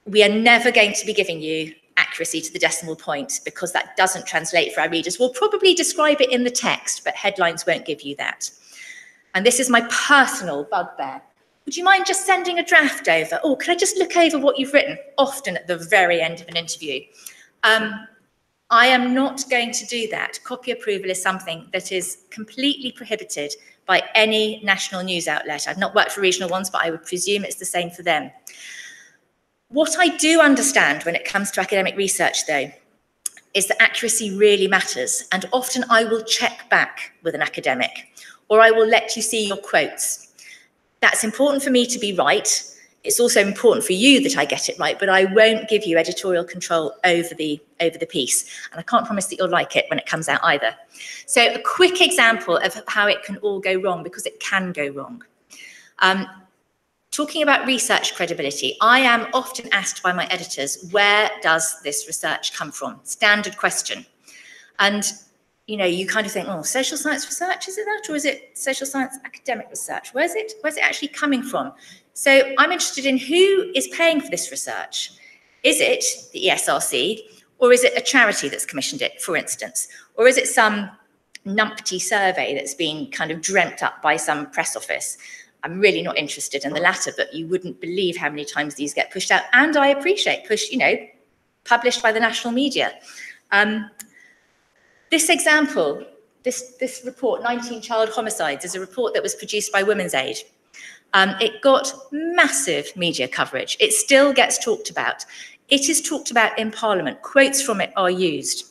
We are never going to be giving you accuracy to the decimal point because that doesn't translate for our readers. We'll probably describe it in the text, but headlines won't give you that. And this is my personal bugbear. Would you mind just sending a draft over? Oh, could I just look over what you've written? Often at the very end of an interview. I am not going to do that. Copy approval is something that is completely prohibited by any national news outlet. I've not worked for regional ones, but I would presume it's the same for them. What I do understand when it comes to academic research, though, is that accuracy really matters. And often I will check back with an academic, or I will let you see your quotes. That's important for me to be right. It's also important for you that I get it right, but I won't give you editorial control over the piece. And I can't promise that you'll like it when it comes out either. So a quick example of how it can all go wrong, because it can go wrong. Talking about research credibility, I am often asked by my editors, where does this research come from? Standard question. And you kind of think, oh, social science research, is it that? Or is it social science academic research? Where's it actually coming from? So I'm interested in who is paying for this research. Is it the ESRC, or is it a charity that's commissioned it, for instance? Or is it some numpty survey that's been kind of dreamt up by some press office? I'm really not interested in the latter, but you wouldn't believe how many times these get pushed out. And I appreciate published by the national media. This example, this report, 19 Child Homicides, is a report that was produced by Women's Aid. It got massive media coverage. It still gets talked about. It is talked about in Parliament. Quotes from it are used.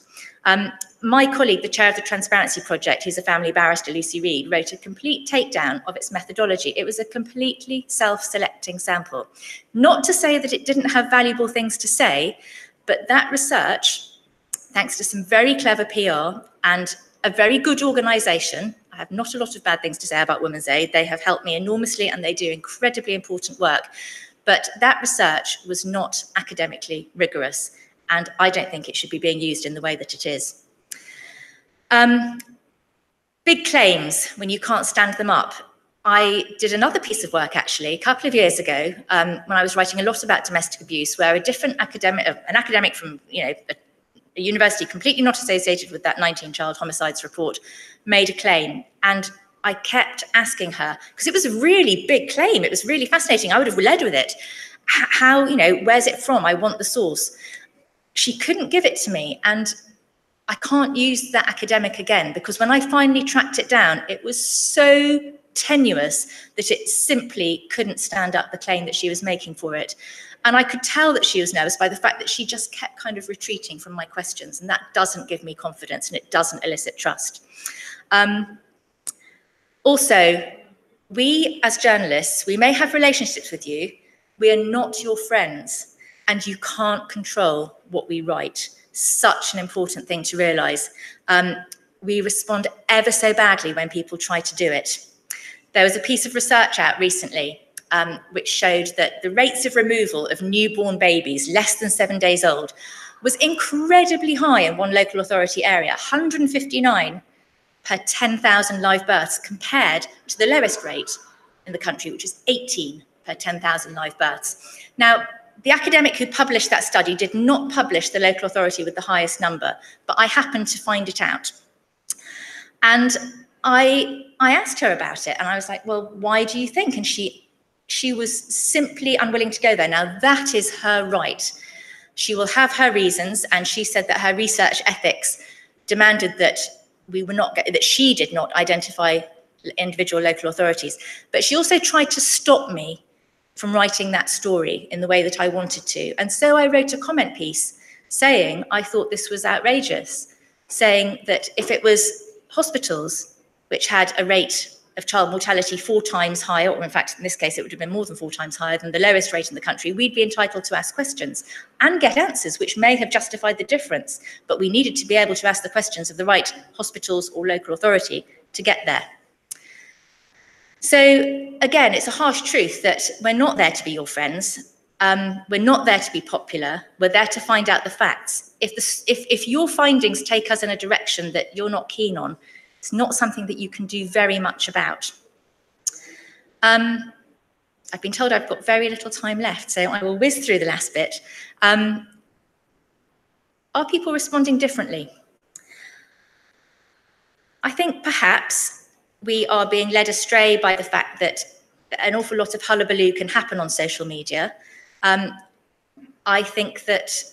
My colleague, the chair of the Transparency Project, who's a family barrister, Lucy Reed, wrote a complete takedown of its methodology. It was a completely self-selecting sample. Not to say that it didn't have valuable things to say, but that research, thanks to some very clever PR and a very good organisation, I have not a lot of bad things to say about Women's Aid. They have helped me enormously and they do incredibly important work. But that research was not academically rigorous, and I don't think it should be being used in the way that it is. Big claims when you can't stand them up. I did another piece of work actually a couple of years ago when I was writing a lot about domestic abuse, where an academic from a university completely not associated with that 19 Child Homicides report made a claim, and I kept asking her, because it was a really big claim, it was really fascinating, I would have led with it, How, you know, where's it from? I want the source. She couldn't give it to me, and I can't use that academic again, because when I finally tracked it down, it was so tenuous that it simply couldn't stand up the claim that she was making for it. And I could tell that she was nervous by the fact that she just kept kind of retreating from my questions, and that doesn't give me confidence, and it doesn't elicit trust. Also, we as journalists, we may have relationships with you, we are not your friends, and you can't control what we write. Such an important thing to realise. We respond ever so badly when people try to do it. There was a piece of research out recently which showed that the rates of removal of newborn babies less than 7 days old was incredibly high in one local authority area, 159 per 10,000 live births, compared to the lowest rate in the country, which is 18 per 10,000 live births. Now, the academic who published that study did not publish the local authority with the highest number, but I happened to find it out. And I asked her about it, and I was like, well, why do you think? And she was simply unwilling to go there. Now, that is her right. She will have her reasons, and she said that her research ethics demanded that that she did not identify individual local authorities. But she also tried to stop me from writing that story in the way that I wanted to. And so I wrote a comment piece saying I thought this was outrageous, saying that if it was hospitals which had a rate of child mortality 4 times higher, or in fact, in this case, it would have been more than 4 times higher than the lowest rate in the country, we'd be entitled to ask questions and get answers which may have justified the difference. But we needed to be able to ask the questions of the right hospitals or local authority to get there. So again, it's a harsh truth that we're not there to be your friends. We're not there to be popular. We're there to find out the facts. If your findings take us in a direction that you're not keen on, it's not something that you can do very much about. I've been told I've got very little time left, so I will whiz through the last bit. Are people responding differently? I think perhaps we are being led astray by the fact that an awful lot of hullabaloo can happen on social media. I think that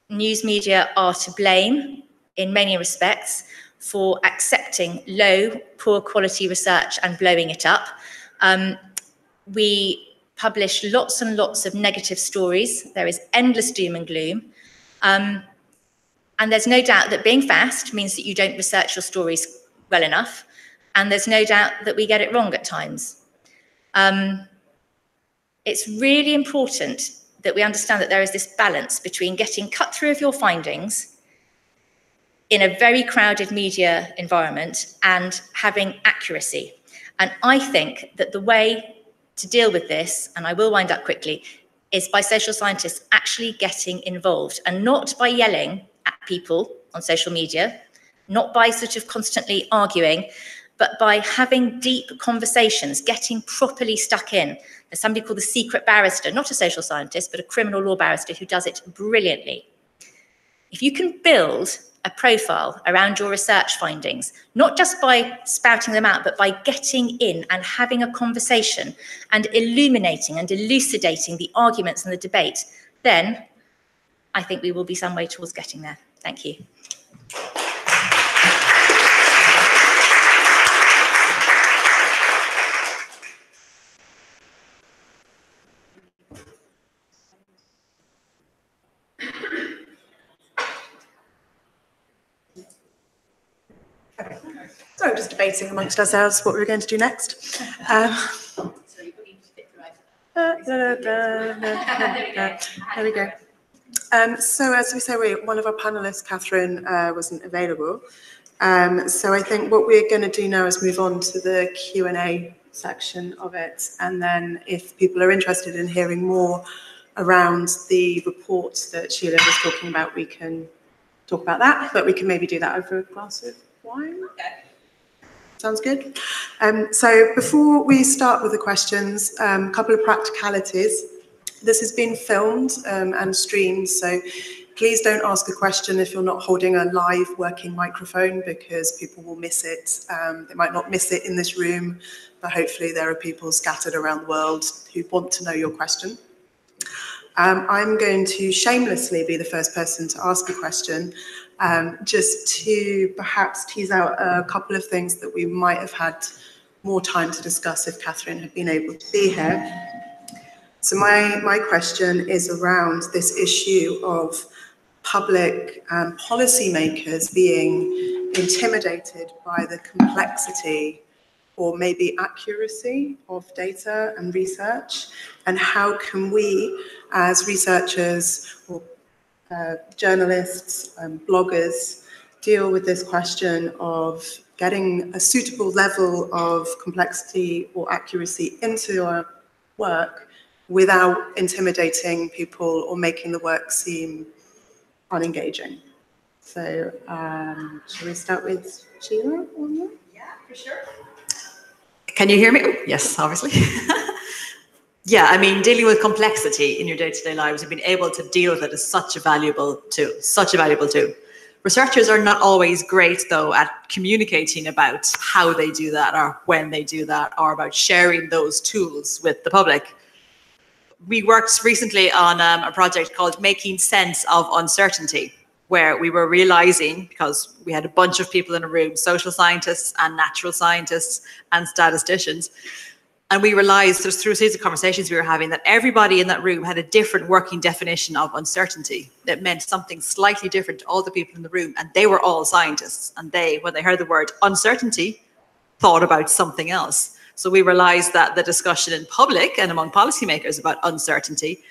news media are to blame in many respects for accepting low, poor quality research and blowing it up. We publish lots and lots of negative stories. There is endless doom and gloom. And there's no doubt that being fast means that you don't research your stories well enough. And there's no doubt that we get it wrong at times. It's really important that we understand that there is this balance between getting cut through of your findings in a very crowded media environment and having accuracy. And I think that the way to deal with this, and I will wind up quickly, is by social scientists actually getting involved, and not by yelling at people on social media, not by sort of constantly arguing, but by having deep conversations, getting properly stuck in. There's somebody called the secret barrister, not a social scientist, but a criminal law barrister who does it brilliantly. If you can build a profile around your research findings, not just by spouting them out, but by getting in and having a conversation and illuminating and elucidating the arguments and the debate, then I think we will be some way towards getting there. Thank you. So just debating amongst ourselves what we're going to do next. There we go. So as we say, one of our panelists, Catherine, wasn't available. So I think what we're going to do now is move on to the Q&A section of it. And then if people are interested in hearing more around the report that Sheila was talking about, we can talk about that, but we can maybe do that over a glass of wine. Okay. Sounds good. So before we start with the questions, a couple of practicalities. This has been filmed and streamed, so please don't ask a question if you're not holding a live working microphone, because people will miss it. They might not miss it in this room, but hopefully there are people scattered around the world who want to know your question. I'm going to shamelessly be the first person to ask a question, just to perhaps tease out a couple of things that we might have had more time to discuss if Catherine had been able to be here. So my question is around this issue of public policymakers being intimidated by the complexity or maybe accuracy of data and research, and how can we as researchers or journalists and bloggers deal with this question of getting a suitable level of complexity or accuracy into our work without intimidating people or making the work seem unengaging. So shall we start with Sheila on that? Yeah, for sure. Can you hear me? Oh, yes, obviously. Yeah, I mean, dealing with complexity in your day-to-day lives and being able to deal with it is such a valuable tool, such a valuable tool. Researchers are not always great, though, at communicating about how they do that or when they do that or about sharing those tools with the public. We worked recently on a project called Making Sense of Uncertainty, where we were realizing, because we had a bunch of people in a room, social scientists and natural scientists and statisticians, and we realized through a series of conversations we were having that everybody in that room had a different working definition of uncertainty. That meant something slightly different to all the people in the room, and they were all scientists. And they, when they heard the word uncertainty, thought about something else. So we realized that the discussion in public and among policymakers about uncertainty,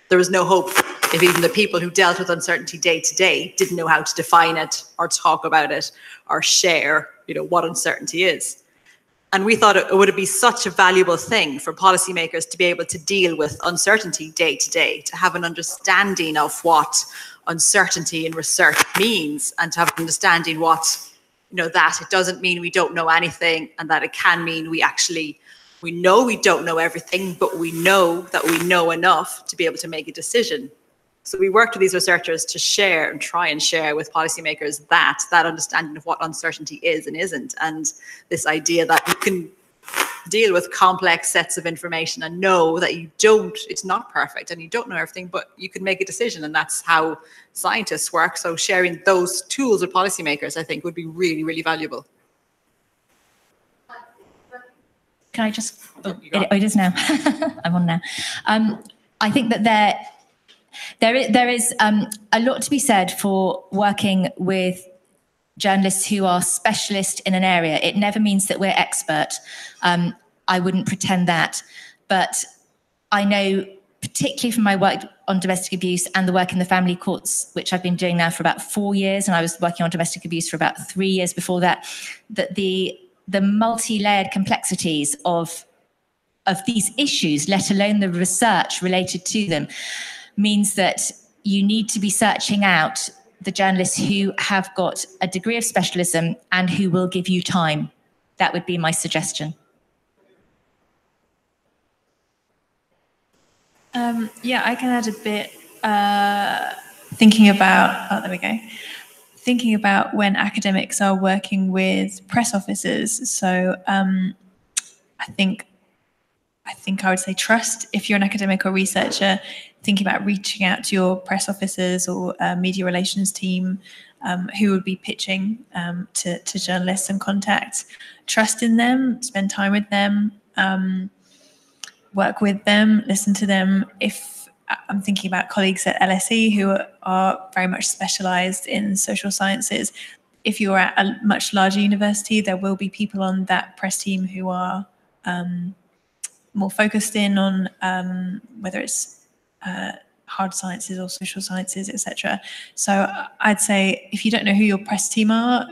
there was no hope if even the people who dealt with uncertainty day to day didn't know how to define it or talk about it or share, what uncertainty is. And we thought it would be such a valuable thing for policymakers to be able to deal with uncertainty day to day, to have an understanding of what uncertainty in research means, and to have an understanding what, that it doesn't mean we don't know anything, and that it can mean we know we don't know everything, but we know that we know enough to be able to make a decision. So we worked with these researchers to share and try and share with policymakers that understanding of what uncertainty is and isn't, and this idea that you can deal with complex sets of information and know that it's not perfect and you don't know everything, but you can make a decision, and that's how scientists work. So sharing those tools with policymakers, I think, would be really, really valuable. Can I just, it is now, I'm on now. I think that there is a lot to be said for working with journalists who are specialists in an area. It never means that we're expert. I wouldn't pretend that. But I know, particularly from my work on domestic abuse and the work in the family courts, which I've been doing now for about 4 years, and I was working on domestic abuse for about 3 years before that, that the multi-layered complexities of these issues, let alone the research related to them, means that you need to be searching out the journalists who have got a degree of specialism and who will give you time. That would be my suggestion. Yeah, I can add a bit, thinking about when academics are working with press officers. So I think I would say trust. If you're an academic or researcher, thinking about reaching out to your press officers or media relations team who would be pitching to journalists and contacts. Trust in them, spend time with them, work with them, listen to them. If I'm thinking about colleagues at LSE who are very much specialised in social sciences, if you're at a much larger university, there will be people on that press team who are more focused in on whether it's hard sciences or social sciences, etc. So I'd say if you don't know who your press team are,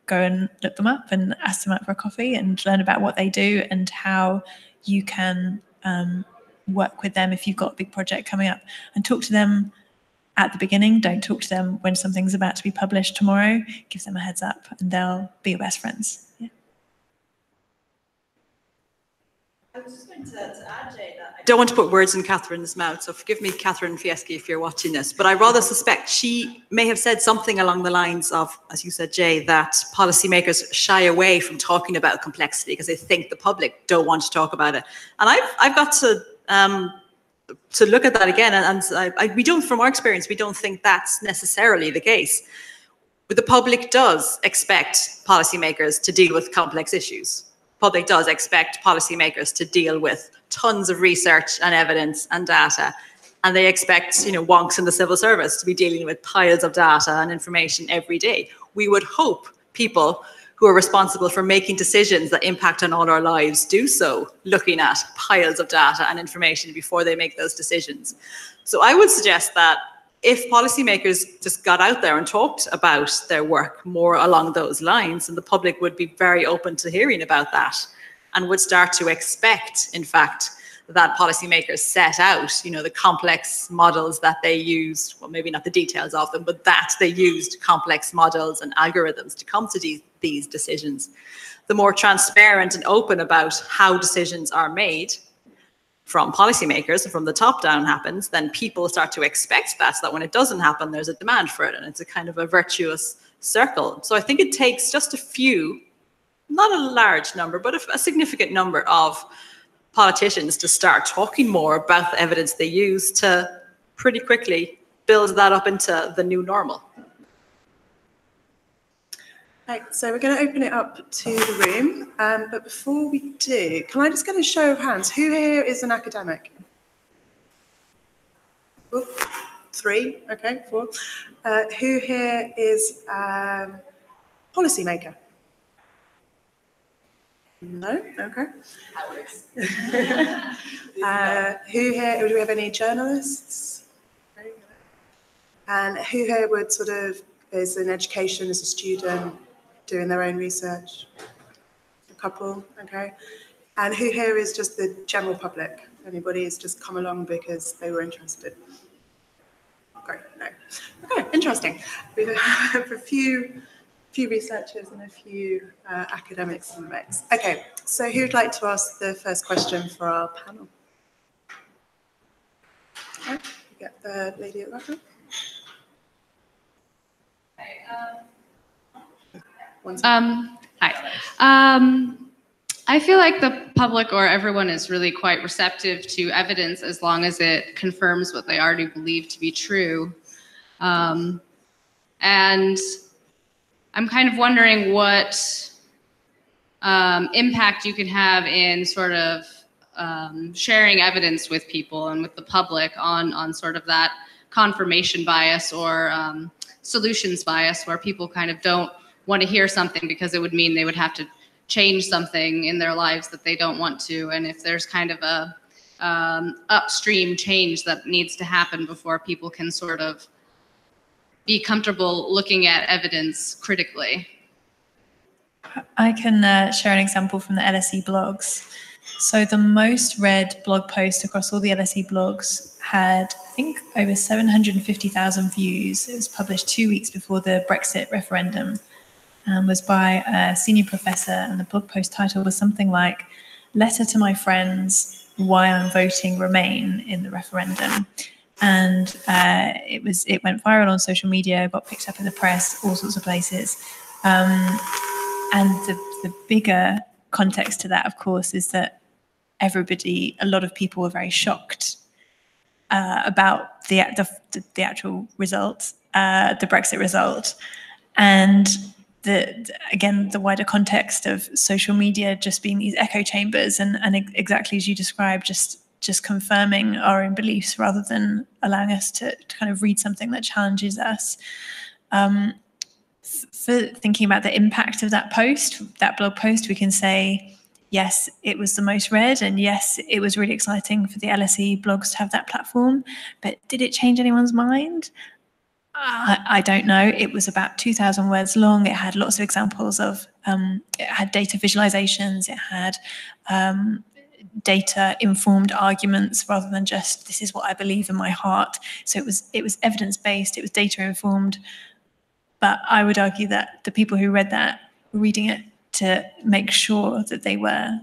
go and look them up and ask them out for a coffee and learn about what they do and how you can work with them if you've got a big project coming up, and talk to them at the beginning. Don't talk to them when something's about to be published tomorrow. Give them a heads up and they'll be your best friends. Yeah. I was just going to add, Jay, that I don't want to put words in Catherine's mouth, so forgive me, Catherine Fieschi, if you're watching this, but I rather suspect she may have said something along the lines of, as you said, Jay, that policymakers shy away from talking about complexity because they think the public don't want to talk about it. And I've got to to look at that again, and we don't, from our experience, we don't think that's necessarily the case. But the public does expect policymakers to deal with complex issues. Public does expect policymakers to deal with tons of research and evidence and data. And they expect, wonks in the civil service to be dealing with piles of data and information every day. We would hope people who are responsible for making decisions that impact on all our lives do so, looking at piles of data and information before they make those decisions. So I would suggest that if policymakers just got out there and talked about their work more along those lines, and the public would be very open to hearing about that and would start to expect, in fact, that policymakers set out, the complex models that they used, well, maybe not the details of them, but that they used complex models and algorithms to come to these decisions. The more transparent and open about how decisions are made from policymakers and from the top down happens, then people start to expect that, so that when it doesn't happen, there's a demand for it, and it's a kind of a virtuous circle. So I think it takes just a few, not a large number, but a significant number of politicians to start talking more about the evidence they use to pretty quickly build that up into the new normal. Right, so we're going to open it up to the room, but before we do, can I just get a show of hands? Who here is an academic? Oh, 3, okay, 4. Who here is a policymaker? No? Okay. Who here, do we have any journalists? And who here would sort of, is in education as a student, doing their own research? A couple, okay. And who here is just the general public? Anybody who's just come along because they were interested? Great, no. Okay, interesting. We have a few researchers and a few academics in the mix. Okay, so who'd like to ask the first question for our panel? Okay, we get the lady at the back. Hi. I feel like the public or everyone is really quite receptive to evidence as long as it confirms what they already believe to be true. And I'm kind of wondering what impact you could have in sort of sharing evidence with people and with the public on sort of that confirmation bias or solutions bias, where people kind of don't want to hear something because it would mean they would have to change something in their lives that they don't want to. And if there's kind of a upstream change that needs to happen before people can sort of be comfortable looking at evidence critically. I can share an example from the LSE blogs. So the most read blog post across all the LSE blogs had, I think, over 750,000 views. It was published 2 weeks before the Brexit referendum and was by a senior professor. And the blog post title was something like, "Letter to my friends, why I'm voting Remain in the referendum." And it went viral on social media, got picked up in the press, all sorts of places. And the bigger context to that, of course, is that a lot of people were very shocked about the actual result, the Brexit result. And again, the wider context of social media just being these echo chambers and exactly as you described, just confirming our own beliefs rather than allowing us to kind of read something that challenges us. For thinking about the impact of that blog post, we can say, yes, it was the most read, and yes, it was really exciting for the LSE blogs to have that platform, but did it change anyone's mind? I don't know. It was about 2,000 words long. It had lots of examples of, it had data visualizations, it had data-informed arguments rather than just, this is what I believe in my heart. So it was evidence-based, it was data-informed. But I would argue that the people who read that were reading it to make sure that they were,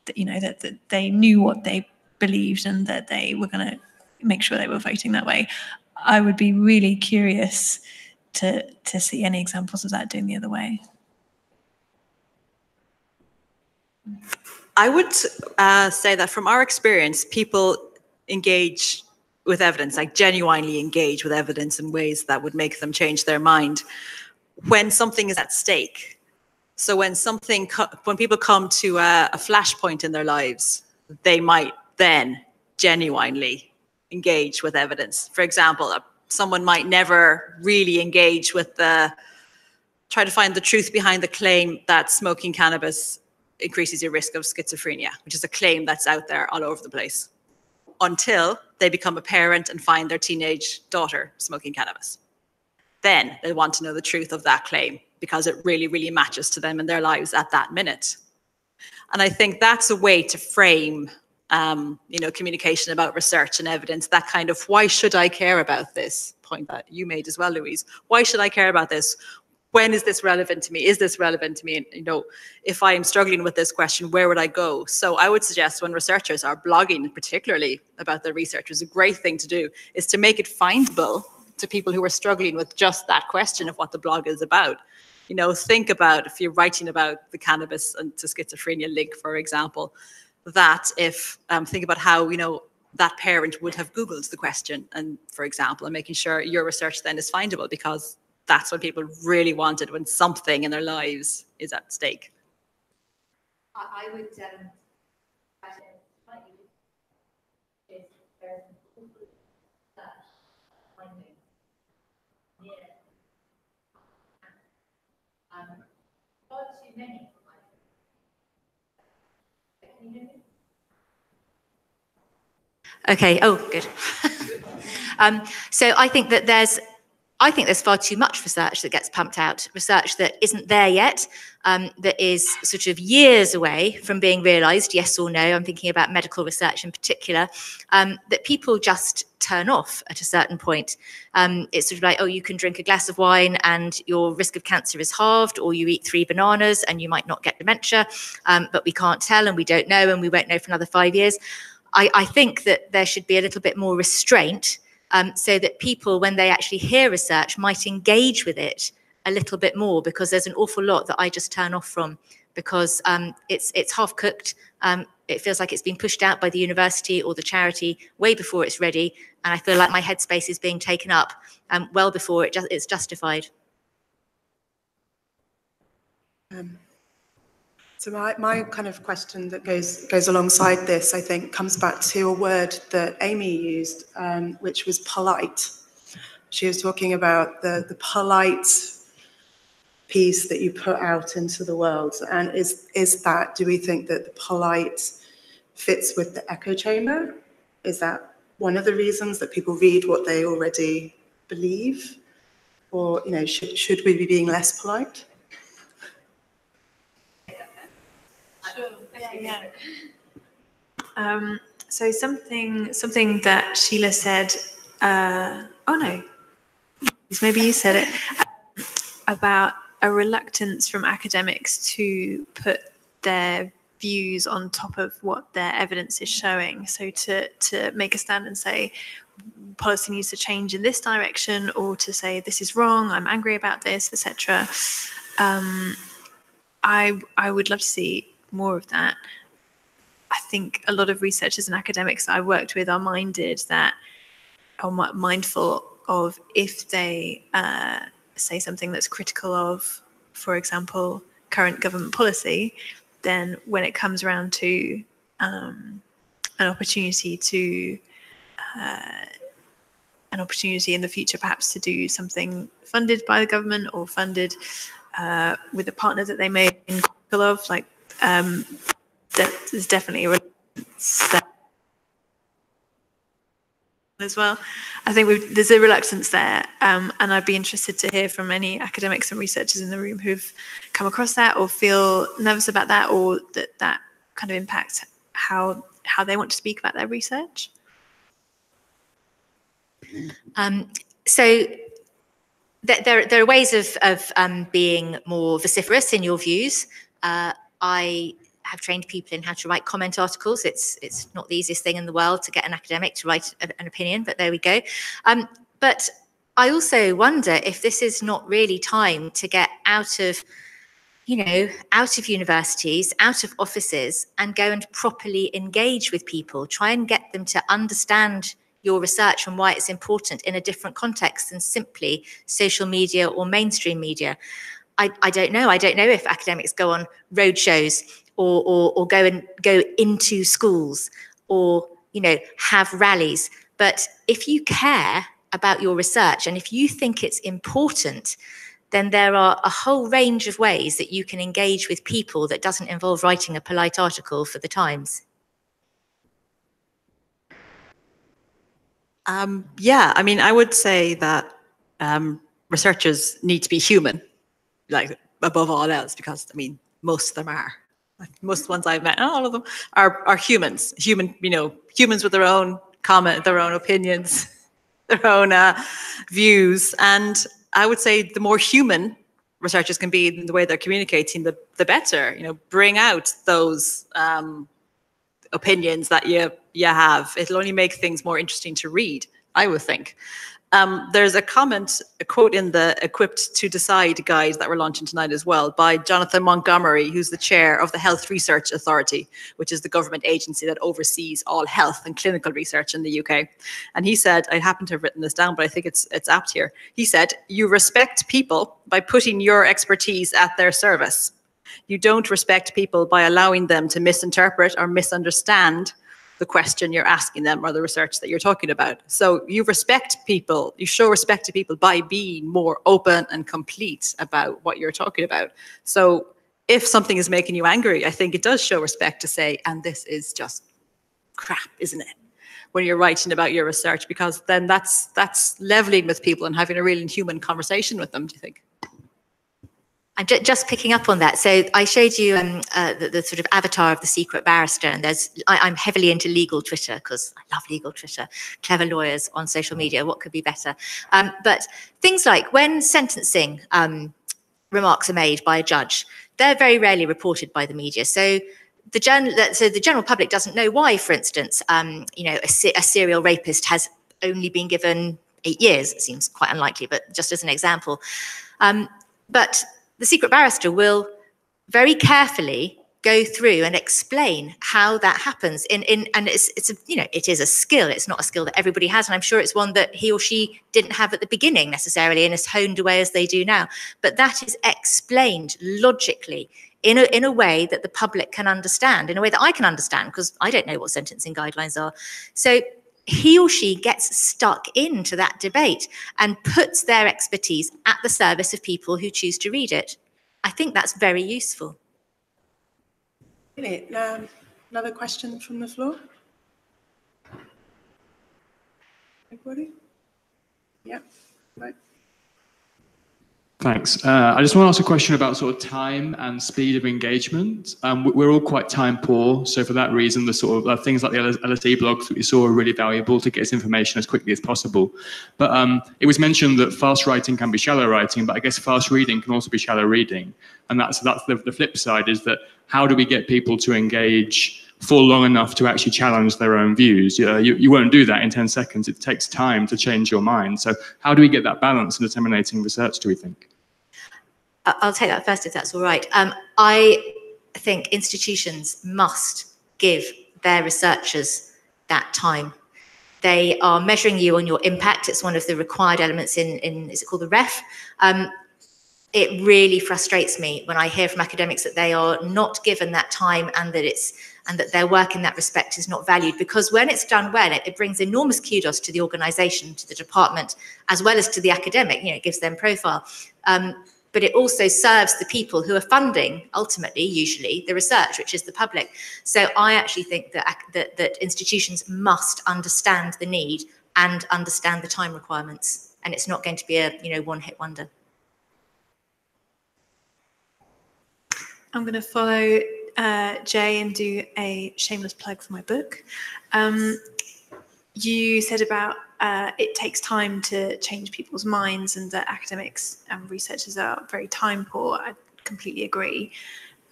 that they knew what they believed and that they were going to make sure they were voting that way. I would be really curious to see any examples of that doing the other way. I would say that from our experience, people engage with evidence, like genuinely engage with evidence in ways that would make them change their mind when something is at stake. So when people come to a flashpoint in their lives, they might then genuinely engage with evidence. For example, someone might never really engage with try to find the truth behind the claim that smoking cannabis increases your risk of schizophrenia, which is a claim that's out there all over the place, until they become a parent and find their teenage daughter smoking cannabis. Then they want to know the truth of that claim because it really, really matches to them in their lives at that minute. And I think that's a way to frame communication about research and evidence, that kind of, why should I care about this point that you made as well, Louise? Why should I care about this? When is this relevant to me? Is this relevant to me? And, if I am struggling with this question, where would I go? So I would suggest when researchers are blogging, particularly about their research, is a great thing to do, is to make it findable to people who are struggling with just that question of what the blog is about. Think about, if you're writing about the cannabis and to schizophrenia link, for example, that if, think about how, that parent would have Googled the question, and for example, and making sure your research then is findable, because that's what people really wanted when something in their lives is at stake. I would too many. Okay. Oh, good. So I think that there's far too much research that gets pumped out, research that isn't there yet, that is sort of years away from being realised, yes or no. I'm thinking about medical research in particular, that people just turn off at a certain point. It's sort of like, oh, you can drink a glass of wine and your risk of cancer is halved, or you eat 3 bananas and you might not get dementia, but we can't tell and we don't know and we won't know for another 5 years. I think that there should be a little bit more restraint, so that people, when they actually hear research, might engage with it a little bit more, because there's an awful lot that I just turn off from, because it's half cooked. It feels like it's been pushed out by the university or the charity way before it's ready, and I feel like my headspace is being taken up well before it's justified. So my kind of question that goes alongside this, I think, comes back to a word that Amy used, which was polite. She was talking about the polite piece that you put out into the world. And do we think that the polite fits with the echo chamber? Is that one of the reasons that people read what they already believe? Or, should we be being less polite? So something that Sheila said, oh no, maybe you said it, about a reluctance from academics to put their views on top of what their evidence is showing. So to make a stand and say policy needs to change in this direction, or to say this is wrong, I'm angry about this, etc. I would love to see more of that. I think a lot of researchers and academics that I worked with are mindful of, if they say something that's critical of, for example, current government policy, then when it comes around to an opportunity in the future, perhaps to do something funded by the government or funded with a partner that they may be critical of, like there's definitely a reluctance there as well. I think there's a reluctance there, and I'd be interested to hear from any academics and researchers in the room who've come across that or feel nervous about that, or that kind of impacts how they want to speak about their research. So there are ways of being more vociferous in your views. I have trained people in how to write comment articles. It's not the easiest thing in the world to get an academic to write an opinion, but there we go. But I also wonder if this is not really time to get out of, out of universities, out of offices, and go and properly engage with people. Try and get them to understand your research and why it's important in a different context than simply social media or mainstream media. I don't know. I don't know if academics go on road shows or go into schools or, have rallies. But if you care about your research and if you think it's important, then there are a whole range of ways that you can engage with people that doesn't involve writing a polite article for the Times. Yeah, I mean, I would say that researchers need to be human, like above all else, because I mean, most of them are. Like, most of the ones I've met, not all of them, are humans. Humans with their own comment, their own opinions, their own views. And I would say the more human researchers can be in the way they're communicating, the better. Bring out those opinions that you have. It'll only make things more interesting to read, I would think. There's a quote in the Equipped to Decide guide that we're launching tonight as well by Jonathan Montgomery, who's the chair of the Health Research Authority, which is the government agency that oversees all health and clinical research in the UK. And he said, I happen to have written this down, but I think it's apt here. He said, "You respect people by putting your expertise at their service. You don't respect people by allowing them to misinterpret or misunderstand the question you're asking them or the research that you're talking about. So you respect people, you show respect to people by being more open and complete about what you're talking about. So if something is making you angry, I think it does show respect to say, and this is just crap, isn't it? When you're writing about your research, because then that's leveling with people and having a really human conversation with them, do you think? I'm just picking up on that. So I showed you the sort of avatar of the secret barrister, and I'm heavily into legal Twitter because I love legal Twitter, clever lawyers on social media. What could be better? But things like when sentencing remarks are made by a judge, they're very rarely reported by the media. So the general public doesn't know why, for instance, a serial rapist has only been given 8 years. It seems quite unlikely, but just as an example. But the secret barrister will very carefully go through and explain how that happens. And it is a skill. It's not a skill that everybody has, and I'm sure it's one that he or she didn't have at the beginning necessarily, and is honed away as they do now. But that is explained logically in a way that the public can understand, in a way that I can understand, because I don't know what sentencing guidelines are. So he or she gets stuck into that debate and puts their expertise at the service of people who choose to read it. I think that's very useful. Brilliant. Another question from the floor? Everybody? Yeah, right. Thanks. I just want to ask a question about sort of time and speed of engagement. We're all quite time poor, so for that reason, the sort of things like the LSE blogs that we saw are really valuable to get us information as quickly as possible. But it was mentioned that fast writing can be shallow writing, but I guess fast reading can also be shallow reading. And that's the flip side, is that how do we get people to engage for long enough to actually challenge their own views? You won't do that in 10 seconds. It takes time to change your mind. So how do we get that balance in disseminating research, do we think? I'll take that first, if that's all right. I think institutions must give their researchers that time. They are measuring you on your impact. It's one of the required elements in is it called the REF? It really frustrates me when I hear from academics that they are not given that time, and that their work in that respect is not valued, because when it's done well, it brings enormous kudos to the organisation, to the department, as well as to the academic. It gives them profile. But it also serves the people who are funding, ultimately, usually, the research, which is the public. So I actually think that institutions must understand the need and understand the time requirements. And it's not going to be a one-hit wonder. I'm going to follow Jay and do a shameless plug for my book. You said about it takes time to change people's minds, and that academics and researchers are very time poor. I completely agree.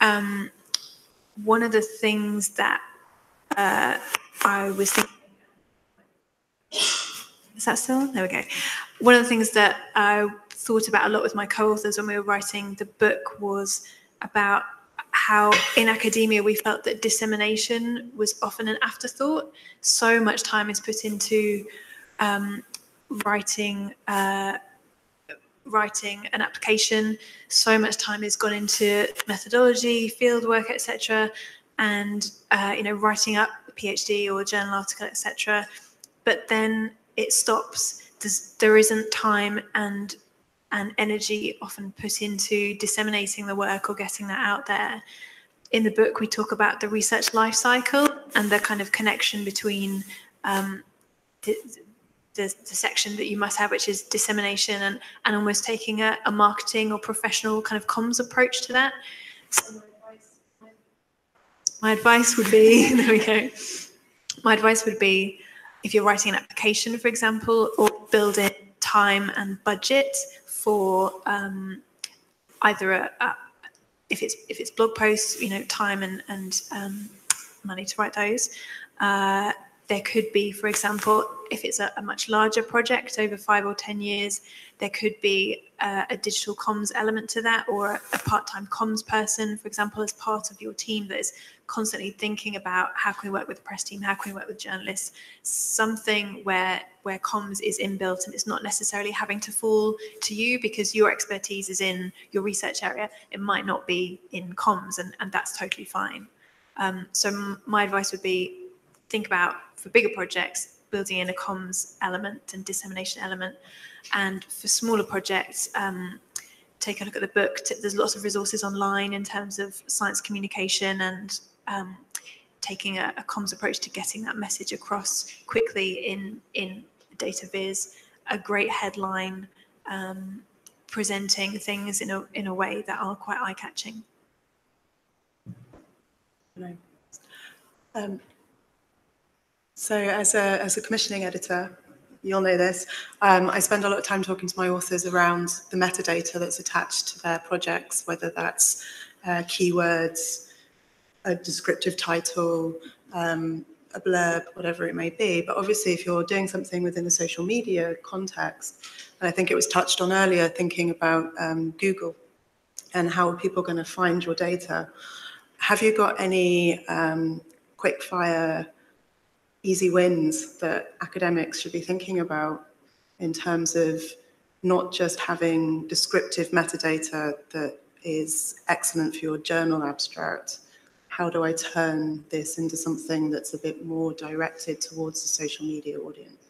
One of the things that I was thinking, is that still? There we go. One of the things that I thought about a lot with my co-authors when we were writing the book was about how in academia we felt that dissemination was often an afterthought. So much time is put into writing an application, so much time has gone into methodology, fieldwork, etc., and writing up a PhD or a journal article, etc. But then it stops. There isn't time and energy often put into disseminating the work or getting that out there. In the book, we talk about the research life cycle and the kind of connection between the section that you must have, which is dissemination, and almost taking a marketing or professional kind of comms approach to that. So my advice would be, there we go. My advice would be, if you're writing an application, for example, or build in time and budget for either if it's blog posts, time and money to write those. There could be, for example, if it's a much larger project over 5 or 10 years, there could be a digital comms element to that, or a part-time comms person, for example, as part of your team that is constantly thinking about how can we work with the press team, how can we work with journalists, something where comms is inbuilt and it's not necessarily having to fall to you because your expertise is in your research area. It might not be in comms, and that's totally fine. So my advice would be, think about, for bigger projects, building in a comms element and dissemination element. And for smaller projects, take a look at the book. There's lots of resources online in terms of science communication and taking a comms approach to getting that message across quickly in data viz. A great headline, presenting things in a way that are quite eye-catching. So as a commissioning editor, you'll know this, I spend a lot of time talking to my authors around the metadata that's attached to their projects, whether that's keywords, a descriptive title, a blurb, whatever it may be. But obviously, if you're doing something within a social media context, and I think it was touched on earlier, thinking about Google and how are people going to find your data. Have you got any quick fire easy wins that academics should be thinking about in terms of not just having descriptive metadata that is excellent for your journal abstract? How do I turn this into something that's a bit more directed towards the social media audience?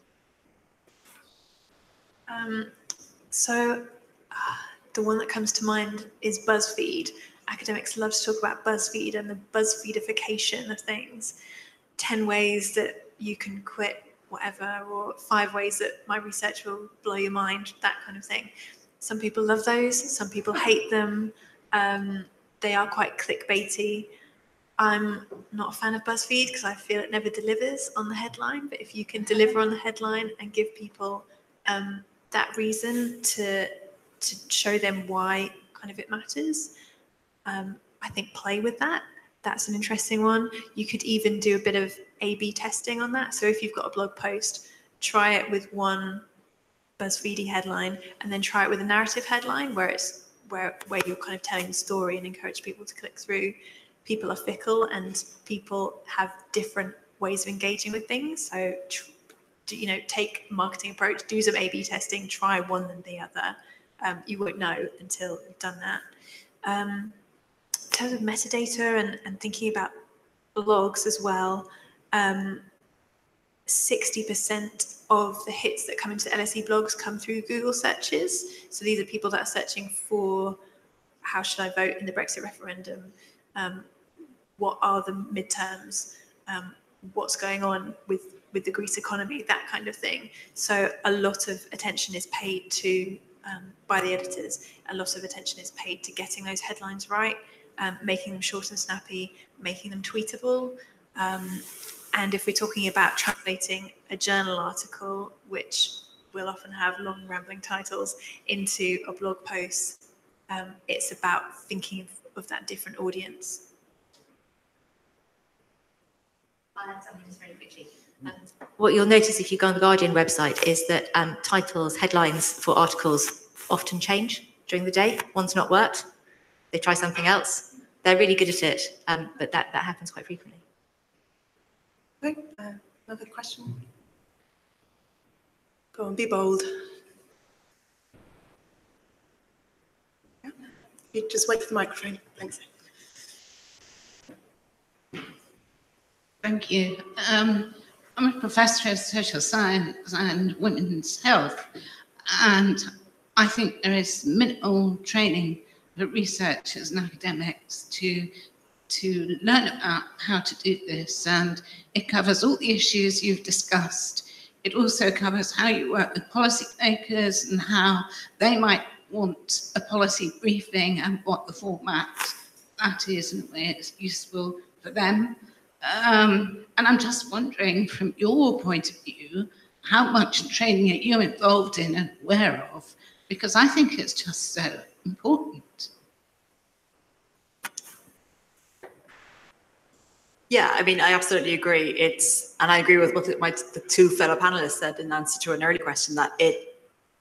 The one that comes to mind is BuzzFeed. Academics love to talk about BuzzFeed and the BuzzFeedification of things. 10 ways that you can quit whatever, or 5 ways that my research will blow your mind, that kind of thing. Some people love those, some people hate them. They are quite clickbaity. I'm not a fan of BuzzFeed because I feel it never delivers on the headline, but if you can deliver on the headline and give people that reason to show them why kind of it matters, I think play with that. That's an interesting one. You could even do a bit of A/B testing on that. So if you've got a blog post, try it with one BuzzFeedy headline, and then try it with a narrative headline where you're kind of telling the story and encourage people to click through. People are fickle and people have different ways of engaging with things. So, take a marketing approach, do some A/B testing, try one than the other. You won't know until you've done that. In terms of metadata and thinking about blogs as well, 60% of the hits that come into the LSE blogs come through Google searches. So these are people that are searching for, how should I vote in the Brexit referendum? What are the midterms? What's going on with the Greece economy? That kind of thing. So a lot of attention is paid to, by the editors, a lot of attention is paid to getting those headlines right, making them short and snappy, making them tweetable. And if we're talking about translating a journal article, which will often have long rambling titles, into a blog post, it's about thinking of that different audience. I'll add something just very quickly. What you'll notice if you go on the Guardian website is that titles, headlines for articles often change during the day. One's not worked. they try something else. They're really good at it, but that happens quite frequently. Okay, another question? Go on, be bold. Yeah. You just wait for the microphone. Thanks. Thank you. I'm a professor of social science and women's health, and I think there is minimal training for researchers and academics to learn about how to do this, and it covers all the issues you've discussed. It also covers how you work with policymakers and how they might want a policy briefing and what the format that is and where it's useful for them. And I'm just wondering, from your point of view, how much training are you involved in and aware of? Because I think it's just so important. Yeah, I mean, I absolutely agree. And I agree with what the two fellow panelists said in answer to an early question, that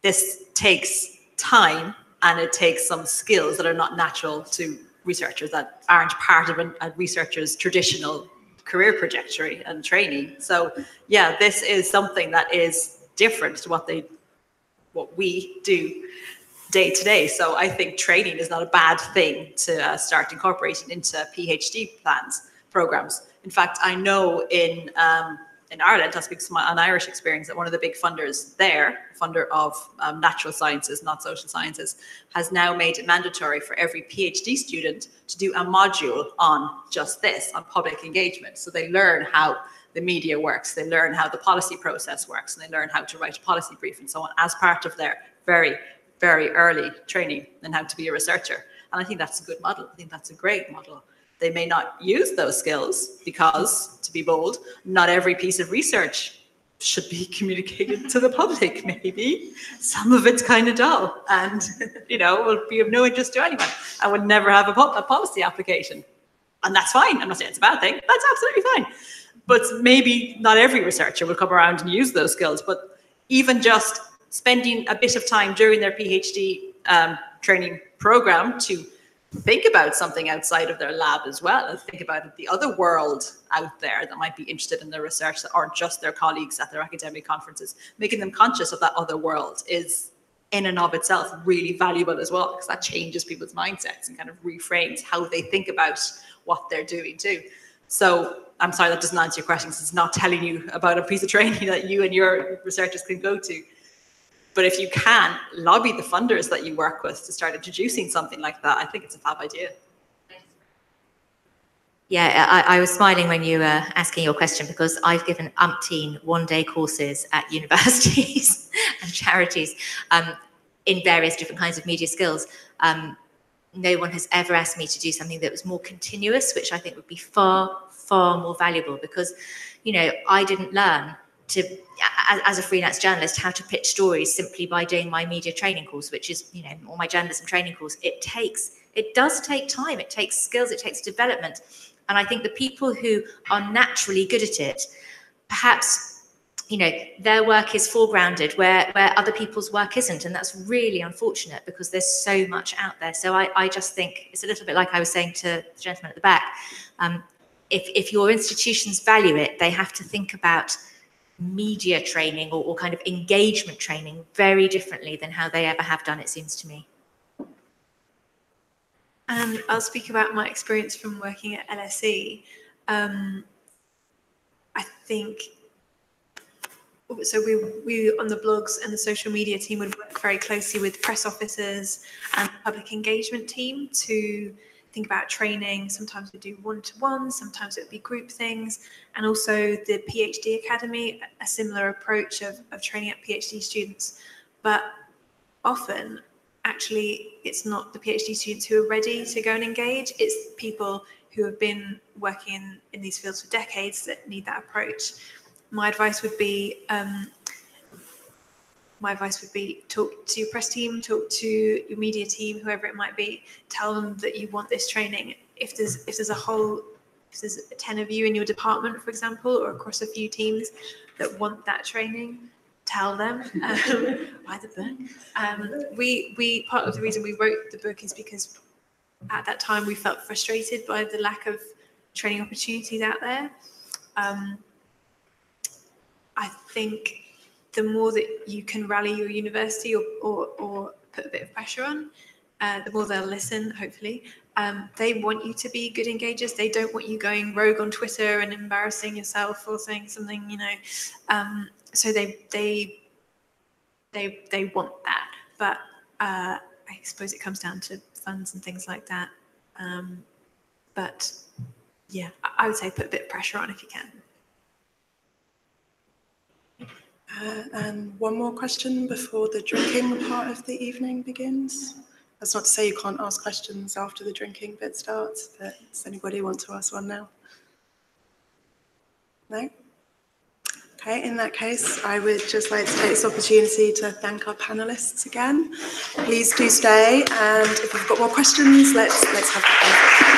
this takes time and it takes some skills that are not natural to researchers, that aren't part of a researcher's traditional career trajectory and training. So yeah, this is something that is different to what we do day to day. So I think training is not a bad thing to start incorporating into PhD programs. In fact, I know in Ireland, I'll speak to an Irish experience, that one of the big funders there, funder of natural sciences, not social sciences, has now made it mandatory for every PhD student to do a module on just this, on public engagement. So they learn how the media works, they learn how the policy process works, and they learn how to write a policy brief and so on as part of their very, very early training in how to be a researcher. And I think that's a good model. I think that's a great model. They may not use those skills because, to be bold, not every piece of research should be communicated to the public, maybe. Some of it's kind of dull and, will be of no interest to anyone. I would never have a policy application. And that's fine. I'm not saying it's a bad thing. That's absolutely fine. But maybe not every researcher will come around and use those skills. But even just spending a bit of time during their PhD training program to think about something outside of their lab as well, and think about the other world out there that might be interested in their research that aren't just their colleagues at their academic conferences. Making them conscious of that other world is in and of itself really valuable as well, because that changes people's mindsets and kind of reframes how they think about what they're doing too. So I'm sorry that doesn't answer your question, because it's not telling you about a piece of training that you and your researchers can go to. But if you can lobby the funders that you work with to start introducing something like that, I think it's a fab idea. Yeah, I was smiling when you were asking your question, because I've given umpteen one-day courses at universities and charities in various different kinds of media skills. No one has ever asked me to do something that was more continuous, which I think would be far, far more valuable, because, I didn't learn as a freelance journalist, how to pitch stories simply by doing my media training course, which is, or my journalism training course. It does take time, it takes skills, it takes development. And I think the people who are naturally good at it, perhaps, their work is foregrounded where other people's work isn't. And that's really unfortunate, because there's so much out there. So I just think it's a little bit like I was saying to the gentleman at the back. If your institutions value it, they have to think about media training or kind of engagement training very differently than how they ever have done, it seems to me. And I'll speak about my experience from working at LSE. I think, so we on the blogs and the social media team would work very closely with press officers and the public engagement team to think about training. Sometimes we do one-to-one, sometimes it would be group things, and also the PhD Academy, a similar approach of training up PhD students. But often, actually, it's not the PhD students who are ready to go and engage, it's people who have been working in these fields for decades that need that approach. My advice would be talk to your press team, talk to your media team, whoever it might be. Tell them that you want this training. If there's 10 of you in your department, for example, or across a few teams that want that training, tell them. Buy the book. We part of the reason we wrote the book is because at that time we felt frustrated by the lack of training opportunities out there. I think the more that you can rally your university or put a bit of pressure on, the more they'll listen, hopefully. They want you to be good engagers. They don't want you going rogue on Twitter and embarrassing yourself or saying something, you know. So they want that. But I suppose it comes down to funds and things like that. But yeah, I would say put a bit of pressure on if you can. And one more question before the drinking part of the evening begins. That's not to say you can't ask questions after the drinking bit starts, but does anybody want to ask one now? No? Okay, in that case, I would just like to take this opportunity to thank our panelists again. Please do stay, and if you've got more questions, let's have that.